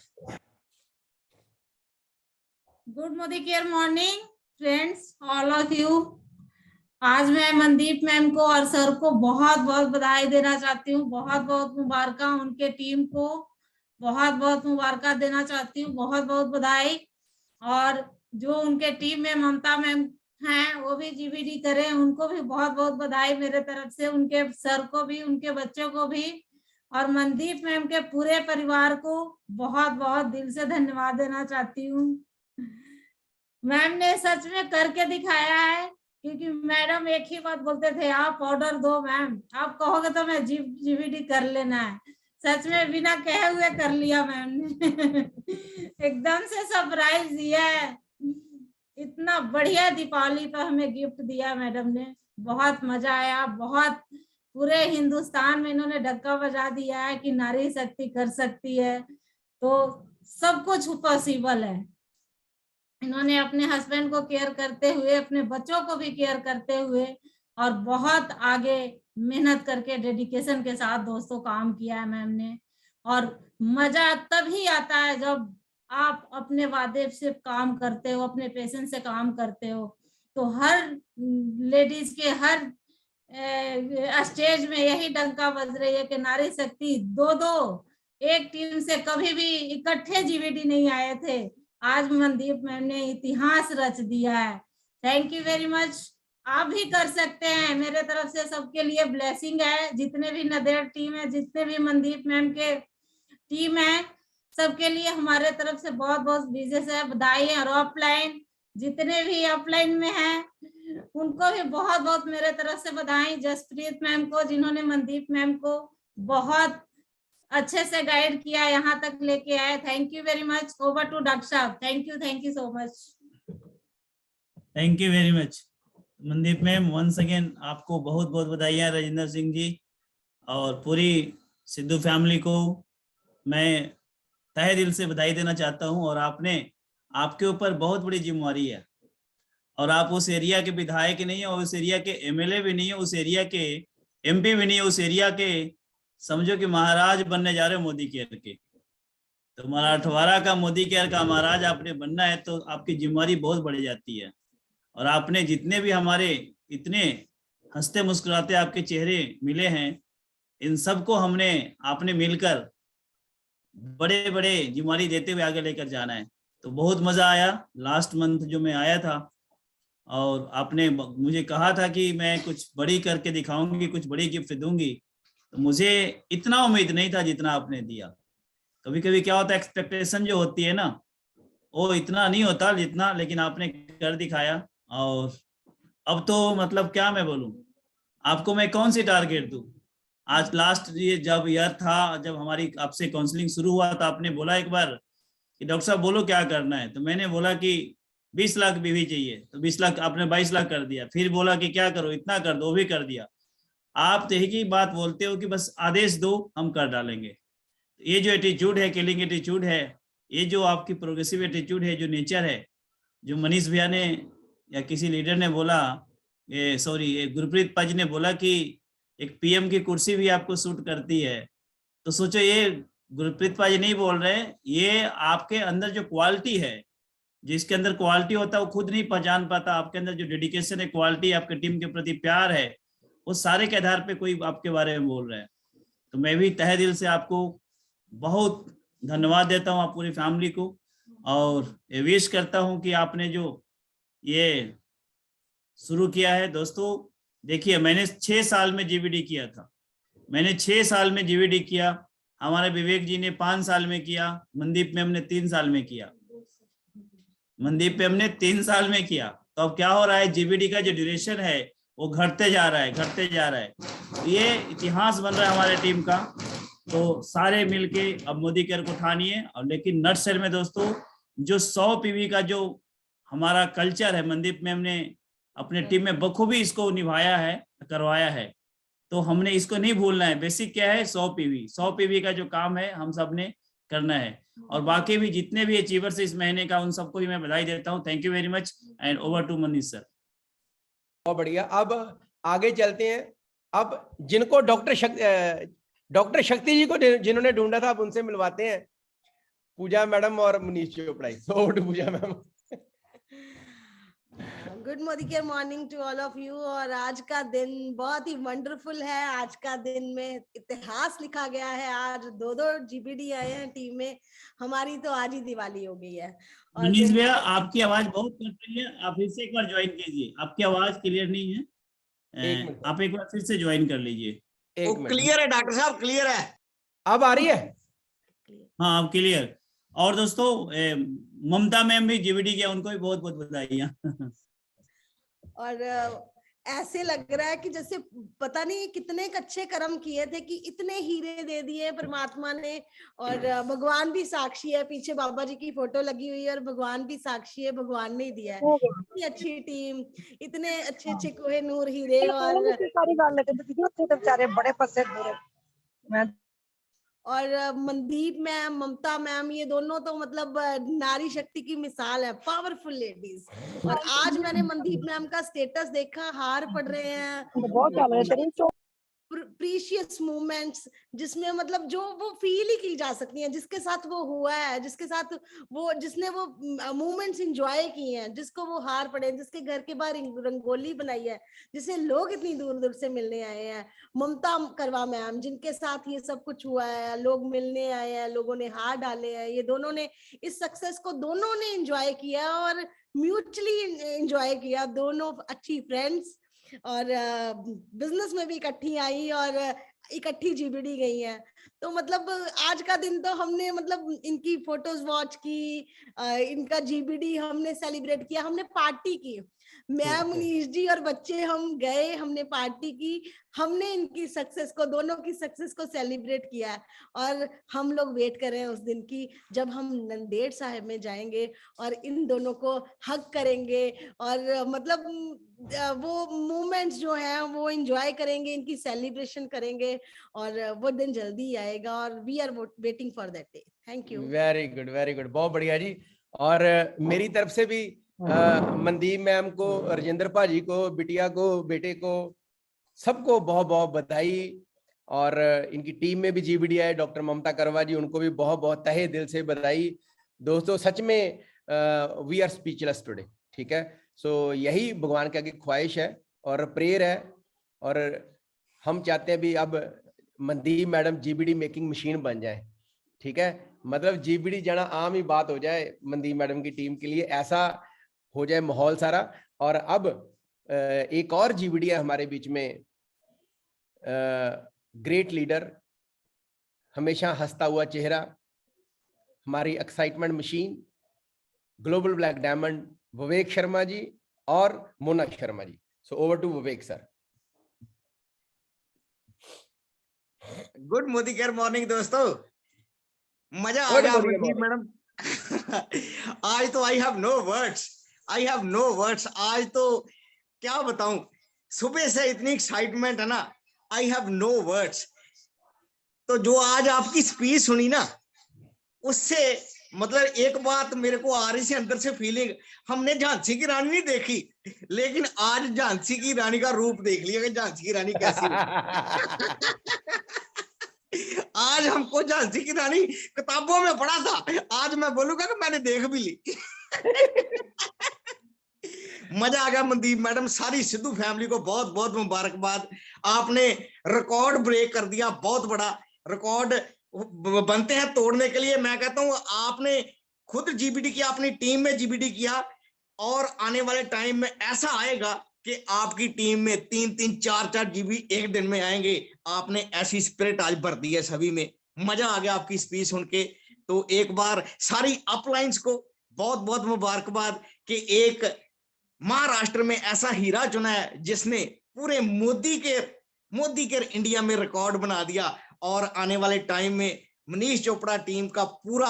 Good Modicare morning friends, all of you. आज मैं मनदीप मैम को और सर को बहुत बहुत बधाई देना चाहती हूँ, बहुत बहुत मुबारक, उनके टीम को बहुत बहुत मुबारक देना चाहती हूँ, बहुत बहुत बधाई। और जो उनके टीम में ममता मैम हैं वो भी GBD करें, उनको भी बहुत बहुत बधाई मेरे तरफ से, उनके सर को भी, उनके बच्चों को भी, और मनदीप मैम के पूरे परिवार को बहुत बहुत दिल से धन्यवाद देना चाहती हूँ। मैम ने सच में करके दिखाया है, क्योंकि मैडम एक ही बात बोलते थे, आप ऑर्डर दो मैम, आप कहोगे तो मैं GBD कर लेना है। सच में बिना कहे हुए कर लिया मैम ने। एकदम से सरप्राइज दिया है, इतना बढ़िया दीपावली पर हमें गिफ्ट दिया मैडम ने, बहुत मजा आया। बहुत पूरे हिंदुस्तान में इन्होंने डक्का बजा दिया है कि नारी शक्ति कर सकती है, तो सब कुछ पॉसिबल है। इन्होंने अपने हस्बैंड को केयर करते हुए, अपने बच्चों को भी केयर करते हुए, और बहुत आगे मेहनत करके डेडिकेशन के साथ दोस्तों काम किया है मैम ने। और मजा तभी आता है जब आप अपने वादे से काम करते हो, अपने पेशेंस से काम करते हो। तो हर लेडीज के, हर स्टेज में यही डंका बज रही है कि नारी शक्ति दो एक टीम से कभी भी इकट्ठे जीवीडी नहीं आए थे। आज मनदीप मैम ने इतिहास रच दिया है। Thank you very much. आप भी कर सकते हैं। मेरे तरफ से सबके लिए ब्लेसिंग है। जितने भी नदेड़ टीम है, जितने भी मनदीप मैम के टीम है, सबके लिए हमारे तरफ से बहुत बहुत विशेष है बधाई। और ऑफलाइन जितने भी अपलाइन में हैं उनको भी बहुत बहुत मेरे तरफ से बधाई। जसप्रीत मैम को, जिन्होंने मनदीप मैम को बहुत अच्छे से गाइड किया, यहाँ तक लेके आए। Thank you very much. Over to doctor साहब। Thank you so much. Thank you very much Mandeep ma'am. Once again आपको बहुत बहुत बधाइयाँ राजेंद्र सिंह जी और पूरी सिद्धू फैमिली को मैं तहे दिल से बधाई देना चाहता हूँ। और आपके ऊपर बहुत बड़ी जिम्मेवारी है और आप उस एरिया के विधायक नहीं है, और उस एरिया के एमएलए भी नहीं है, उस एरिया के एमपी भी नहीं है, उस एरिया के समझो कि महाराज बनने जा रहे हो मोदी केयर के। तो मराठवाड़ा का मोदी केयर का महाराज आपने बनना है, तो आपकी जिम्मेवारी बहुत बढ़ जाती है। और आपने जितने भी हमारे इतने हंसते मुस्कुराते आपके चेहरे मिले हैं, इन सबको आपने मिलकर बड़े बड़े जिम्मेवारी देते हुए आगे लेकर जाना है। तो बहुत मजा आया लास्ट मंथ जो मैं आया था, और आपने मुझे कहा था कि मैं कुछ बड़ी करके दिखाऊंगी, कुछ बड़ी गिफ्ट दूंगी। तो मुझे इतना उम्मीद नहीं था जितना आपने दिया। कभी कभी क्या होता है, एक्सपेक्टेशन जो होती है ना, वो इतना नहीं होता जितना, लेकिन आपने कर दिखाया। और अब तो मतलब क्या मैं बोलूं, आपको मैं कौन सी टारगेट दूं। आज लास्ट ये जब ईयर था, जब हमारी आपसे काउंसलिंग शुरू हुआ, तो आपने बोला एक बार कि डॉक्टर साहब बोलो क्या करना है। तो मैंने बोला कि 20 लाख बीवी चाहिए, तो 20 लाख आपने 22 लाख कर दिया। फिर बोला कि क्या करो, इतना कर दो, वो भी कर दिया। आप तो एक ही बात बोलते हो कि बस आदेश दो, हम कर डालेंगे। ये जो एटीट्यूड है, किलिंग एटीट्यूड है, ये जो आपकी प्रोग्रेसिव एटीट्यूड है, जो नेचर है, जो मनीष भैया ने या किसी लीडर ने बोला, ये गुरप्रीत पाजी ने बोला कि एक पीएम की कुर्सी भी आपको सूट करती है। तो सोचो, ये गुरप्रीत पाजी नहीं बोल रहे, ये आपके अंदर जो क्वालिटी है, जिसके अंदर क्वालिटी होता है वो खुद नहीं पहचान पाता। आपके अंदर जो डेडिकेशन है, क्वालिटी, आपके टीम के प्रति प्यार है, वो सारे के आधार पे कोई आपके बारे में बोल रहा है। तो मैं भी तहे दिल से आपको बहुत धन्यवाद देता हूँ, आप पूरी फैमिली को, और विश करता हूँ कि आपने जो ये शुरू किया है। दोस्तों देखिए, मैंने 6 साल में जीवीडी किया था, मैंने 6 साल में जीवीडी किया। हमारे विवेक जी ने 5 साल में किया, मनदीप मैम ने 3 साल में किया, मनदीप मैम ने 3 साल में किया। तो अब क्या हो रहा है, जीवीडी का जो ड्यूरेशन है वो घटते जा रहा है, घटते जा रहा है। ये इतिहास बन रहा है हमारे टीम का। तो सारे मिलके अब मोदी केयर को ठानिए। और लेकिन नटशेल में दोस्तों, जो 100 पीवी का जो हमारा कल्चर है, मनदीप मैम ने अपने टीम में बखूबी इसको निभाया है, करवाया है। तो हमने इसको नहीं भूलना है। बेसिक क्या है, 100 पीवी का जो काम है हम सब ने करना है। और बाकी भी जितने भी अचीवर्स इस महीने का, उन सबको भी मैं बधाई देता हूँ। Thank you very much and over to Manish sir. बहुत बढ़िया। अब आगे चलते हैं। अब जिनको डॉक्टर शक्ति जी को जिन्होंने ढूंढा था, अब उनसे मिलवाते हैं, पूजा मैडम और Manish Chopra. Over to Pooja ma'am. Good Modicare morning to all of you. और आज का दिन बहुत ही वंडरफुल है। आज का दिन में इतिहास लिखा गया है। आज 2 जीबीडी आए हैं टीम में। हमारी तो आज ही दिवाली हो गई है। और मनीष भैया, आपकी आवाज बहुत कट रही है, आप फिर से एक बार ज्वाइन कीजिए। आपकी आवाज क्लियर नहीं है, आप एक बार फिर से ज्वाइन कर लीजिए। क्लियर है डॉक्टर साहब, क्लियर है। अब आ रही है? हाँ, अब क्लियर। और दोस्तों, ममता मैम भी जीवीडी किया, उनको भी बहुत बहुत बधाइयाँ। और ऐसे लग रहा है कि जैसे पता नहीं कितने अच्छे कर्म किए थे कि इतने हीरे दे दिए परमात्मा ने। और भगवान भी साक्षी है, पीछे बाबा जी की फोटो लगी हुई है और भगवान भी साक्षी है, भगवान ने दिया है। इतनी अच्छी टीम, इतने अच्छे अच्छे कोहिनूर हीरे। और मनदीप मैम, ममता मैम, ये दोनों तो मतलब नारी शक्ति की मिसाल है, पावरफुल लेडीज। और आज मैंने मनदीप मैम का स्टेटस देखा, हार पड़ रहे हैं, प्रीशियस मोमेंट्स जिसमें मतलब जो वो फील ही की जा सकती हैं, जिसके साथ वो हुआ है, जिसके साथ वो जिसने वो मोमेंट्स एंजॉय किए हैं, जिसको वो हार पड़े, जिसके घर के बाहर रंगोली बनाई है, जिसे लोग इतनी दूर दूर से मिलने आए हैं, ममता करवा मैम जिनके साथ ये सब कुछ हुआ है, लोग मिलने आए हैं, लोगों ने हार डाले हैं, ये दोनों ने इस सक्सेस को दोनों ने एंजॉय किया और म्यूचुअली एंजॉय किया, दोनों अच्छी फ्रेंड्स और बिजनेस में भी इकट्ठी आई और इकट्ठी जीबीडी गई है। तो मतलब आज का दिन तो हमने मतलब इनकी फोटोज वॉच की, इनका जीबीडी हमने सेलिब्रेट किया, हमने पार्टी की, मैं मुनीश जी और बच्चे हम गए, हमने पार्टी की, हमने इनकी सक्सेस को, दोनों की सक्सेस को सेलिब्रेट किया है और हम लोग वेट कर रहे हैं उस दिन की जब हम नंदेड़ साहिब में जाएंगे और इन दोनों को हग करेंगे और मतलब वो मोमेंट्स जो हैं वो एंजॉय करेंगे, इनकी सेलिब्रेशन करेंगे और वो दिन जल्दी आएगा और we are waiting for that day. Thank you. Very good, बहुत बढ़िया जी। और मेरी तरफ से भी मनदीप मैम को, राजेंद्र भाजी को, बिटिया को, बेटे को, सबको बहुत बहुत बधाई। और इनकी टीम में भी जीबीडी है, डॉक्टर ममता करवा जी, उनको भी बहुत बहुत तहे दिल से बधाई। दोस्तों सच में वी आर स्पीचलेस टुडे, ठीक है। सो यही भगवान के आगे ख्वाहिश है और प्रेयर है और हम चाहते हैं भी अब Mandeep madam GBD making machine बन जाए, ठीक है। मतलब जीबीडी जाना आम ही बात हो जाए मनदीप मैडम की टीम के लिए, ऐसा हो जाए माहौल सारा। और अब एक और जीबीडी है हमारे बीच में, ग्रेट लीडर, हमेशा हंसता हुआ चेहरा, हमारी excitement machine, global black diamond Vivek Sharma ji और Mona Sharma ji. So over to Vivek sir. Good Modicare morning दोस्तों, मजा आ गया मनदीप मैडम। आज तो आई हैव नो वर्ड्स, आज तो क्या बताऊं, सुबह से इतनी एक्साइटमेंट है ना, आई हैव नो वर्ड्स। तो जो आज आपकी स्पीच सुनी ना, उससे मतलब एक बात मेरे को आ रही थी अंदर से फीलिंग, हमने झांसी की रानी नहीं देखी, लेकिन आज झांसी की रानी का रूप देख लिया कि झांसी की रानी कैसी है। आज हमको झांसी की रानी किताबों में पढ़ा था, आज मैं बोलूंगा कि मैंने देख भी ली। मजा आ गया मनदीप मैडम, सारी सिद्धू फैमिली को बहुत बहुत मुबारकबाद। आपने रिकॉर्ड ब्रेक कर दिया, बहुत बड़ा रिकॉर्ड बनते हैं तोड़ने के लिए। मैं कहता हूं आपने खुद जीबीडी किया, अपनी टीम में जीबीडी किया और आने वाले टाइम में ऐसा आएगा कि आपकी टीम में 3-3, 4-4 जीबी एक दिन में आएंगे। आपने ऐसी स्पिरिट आज भर दी है सभी में, मजा आ गया आपकी स्पीच सुन के। तो एक बार सारी अपलाइंस को बहुत बहुत मुबारकबाद कि एक महाराष्ट्र में ऐसा हीरा चुना है जिसने पूरे मोदी के इंडिया में रिकॉर्ड बना दिया। और आने वाले टाइम में मनीष चोपड़ा टीम का पूरा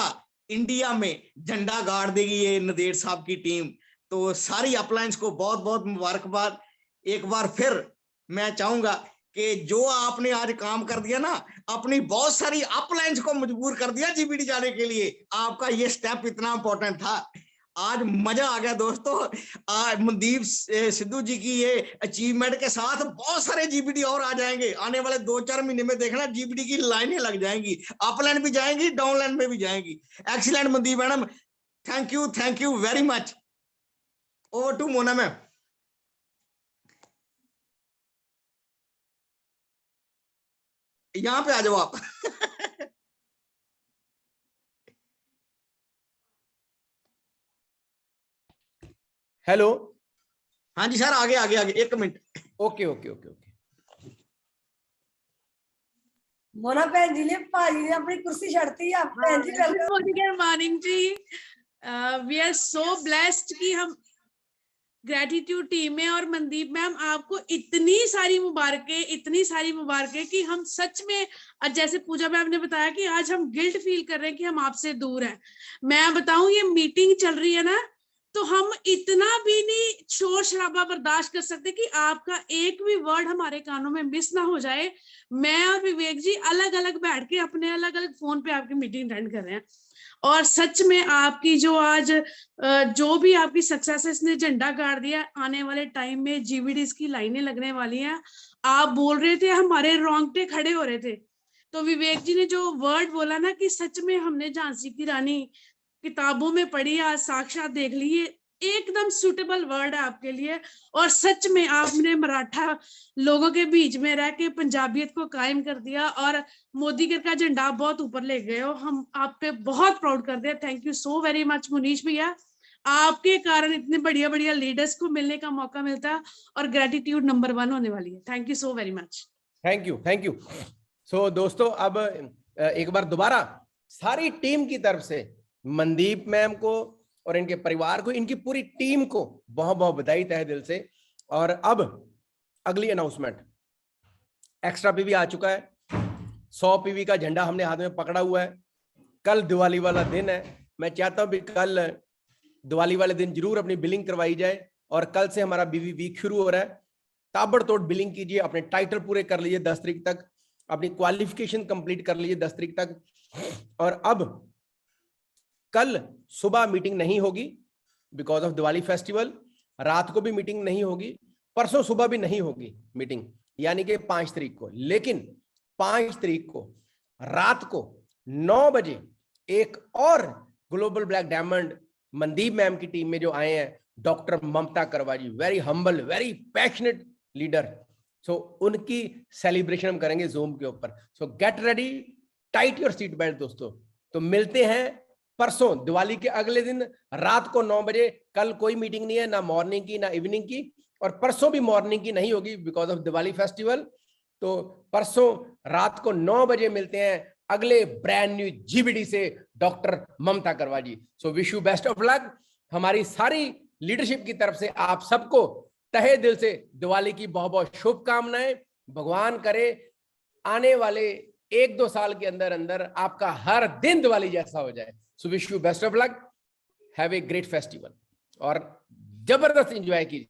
इंडिया में झंडा गाड़ देगी ये नंदेड़ साहब की टीम। तो सारी अपलाइंस को बहुत बहुत मुबारकबाद। एक बार फिर मैं चाहूंगा कि जो आपने आज काम कर दिया ना, अपनी बहुत सारी अपलाइंस को मजबूर कर दिया जीबीडी जाने के लिए, आपका ये स्टेप इतना इंपॉर्टेंट था। आज मजा आ गया दोस्तों। आज मनदीप सिद्धू जी की ये अचीवमेंट के साथ बहुत सारे जीबीडी और आ जाएंगे आने वाले 2-4 महीने में। देखना जीबीडी की लाइनें लग जाएंगी, अपलाइन भी जाएंगी, डाउनलाइन में भी जाएंगी। Excellent Mandeep madam, thank you very much. Over to Mona ma'am. यहाँ पे आ जाओ आप। हेलो, हाँ जी सर, आगे 1 मिनट। ओके। मोना भैन जी ने भाजी ने अपनी कुर्सी छड़ती है। भैन जी गुड मॉर्निंग जी। वी आर सो ब्लेस्ड कि हम ग्रेटिट्यूड टीम में और मनदीप मैम आपको इतनी सारी मुबारकें कि हम सच में, जैसे पूजा मैम ने बताया कि आज हम गिल्ट फील कर रहे हैं कि हम आपसे दूर हैं। मैं बताऊं, ये मीटिंग चल रही है ना, तो हम इतना भी नहीं शोर शराबा बर्दाश्त कर सकते कि आपका एक भी वर्ड हमारे कानों में मिस ना हो जाए। मैं और विवेक जी अलग अलग बैठ के अपने अलग अलग फोन पे आपकी मीटिंग अटेंड कर रहे हैं। और सच में आपकी जो आज जो भी आपकी सक्सेस है, इसने झंडा गाड़ दिया। आने वाले टाइम में जीबीडीज की लाइनें लगने वाली हैं। आप बोल रहे थे, हमारे रोंगटे खड़े हो रहे थे। तो विवेक जी ने जो वर्ड बोला ना कि सच में हमने झांसी की रानी किताबों में पढ़ी, आज साक्षात देख ली, ये एकदम सुटेबल वर्ड है आपके लिए। और सच में आपने मराठा लोगों के बीच में रह के पंजाबियत को कायम कर दिया और मोदी का झंडा बहुत ऊपर ले गए हो। हम आप पे बहुत प्राउड करते हैं। Thank you so very much Munish भैया, आपके कारण इतने बढ़िया बढ़िया लीडर्स को मिलने का मौका मिलता है और ग्रेटिट्यूड नंबर 1 होने वाली है। Thank you so very much. Thank you, thank you. So दोस्तों, अब एक बार दोबारा सारी टीम की तरफ से मनदीप मैम को और इनके परिवार को, इनकी पूरी टीम को बहुत बहुत बधाई तहे दिल से। और अब अगली अनाउंसमेंट, एक्स्ट्रा पीवी आ चुका है, 100 पीवी का झंडा हमने हाथ में पकड़ा हुआ है। कल दिवाली वाला दिन है, मैं चाहता हूं भी कल दिवाली वाले दिन जरूर अपनी बिलिंग करवाई जाए। और कल से हमारा बीवी वीक शुरू हो रहा है, ताबड़तोड़ बिलिंग कीजिए, अपने टाइटल पूरे कर लीजिए 10 तारीख तक, अपनी क्वालिफिकेशन कंप्लीट कर लीजिए 10 तारीख तक। और अब कल सुबह मीटिंग नहीं होगी बिकॉज ऑफ दिवाली फेस्टिवल, रात को भी मीटिंग नहीं होगी, परसों सुबह भी नहीं होगी मीटिंग, यानी कि 5 तारीख को। लेकिन 5 तारीख को रात को 9 बजे एक और global black diamond Mandeep ma'am की टीम में जो आए हैं, doctor Mamta Karwa ji, very humble, very passionate leader. So उनकी सेलिब्रेशन हम करेंगे जूम के ऊपर। So get ready, tight your seat belt दोस्तों। तो मिलते हैं परसों दिवाली के अगले दिन रात को 9 बजे। कल कोई मीटिंग नहीं है, ना मॉर्निंग की ना इवनिंग की, और परसों भी मॉर्निंग की नहीं होगी बिकॉज ऑफ दिवाली फेस्टिवल। तो परसों रात को 9 बजे मिलते हैं अगले ब्रांड न्यू जीबीडी से doctor Mamta Karwa ji. So wish you best of luck. हमारी सारी लीडरशिप की तरफ से आप सबको तहे दिल से दिवाली की बहुत बहुत शुभकामनाएं। भगवान करे आने वाले 1-2 साल के अंदर अंदर आपका हर दिन दिवाली जैसा हो जाए। सो wish you best of luck, have a great festival और जबरदस्त एंजॉय कीजिए।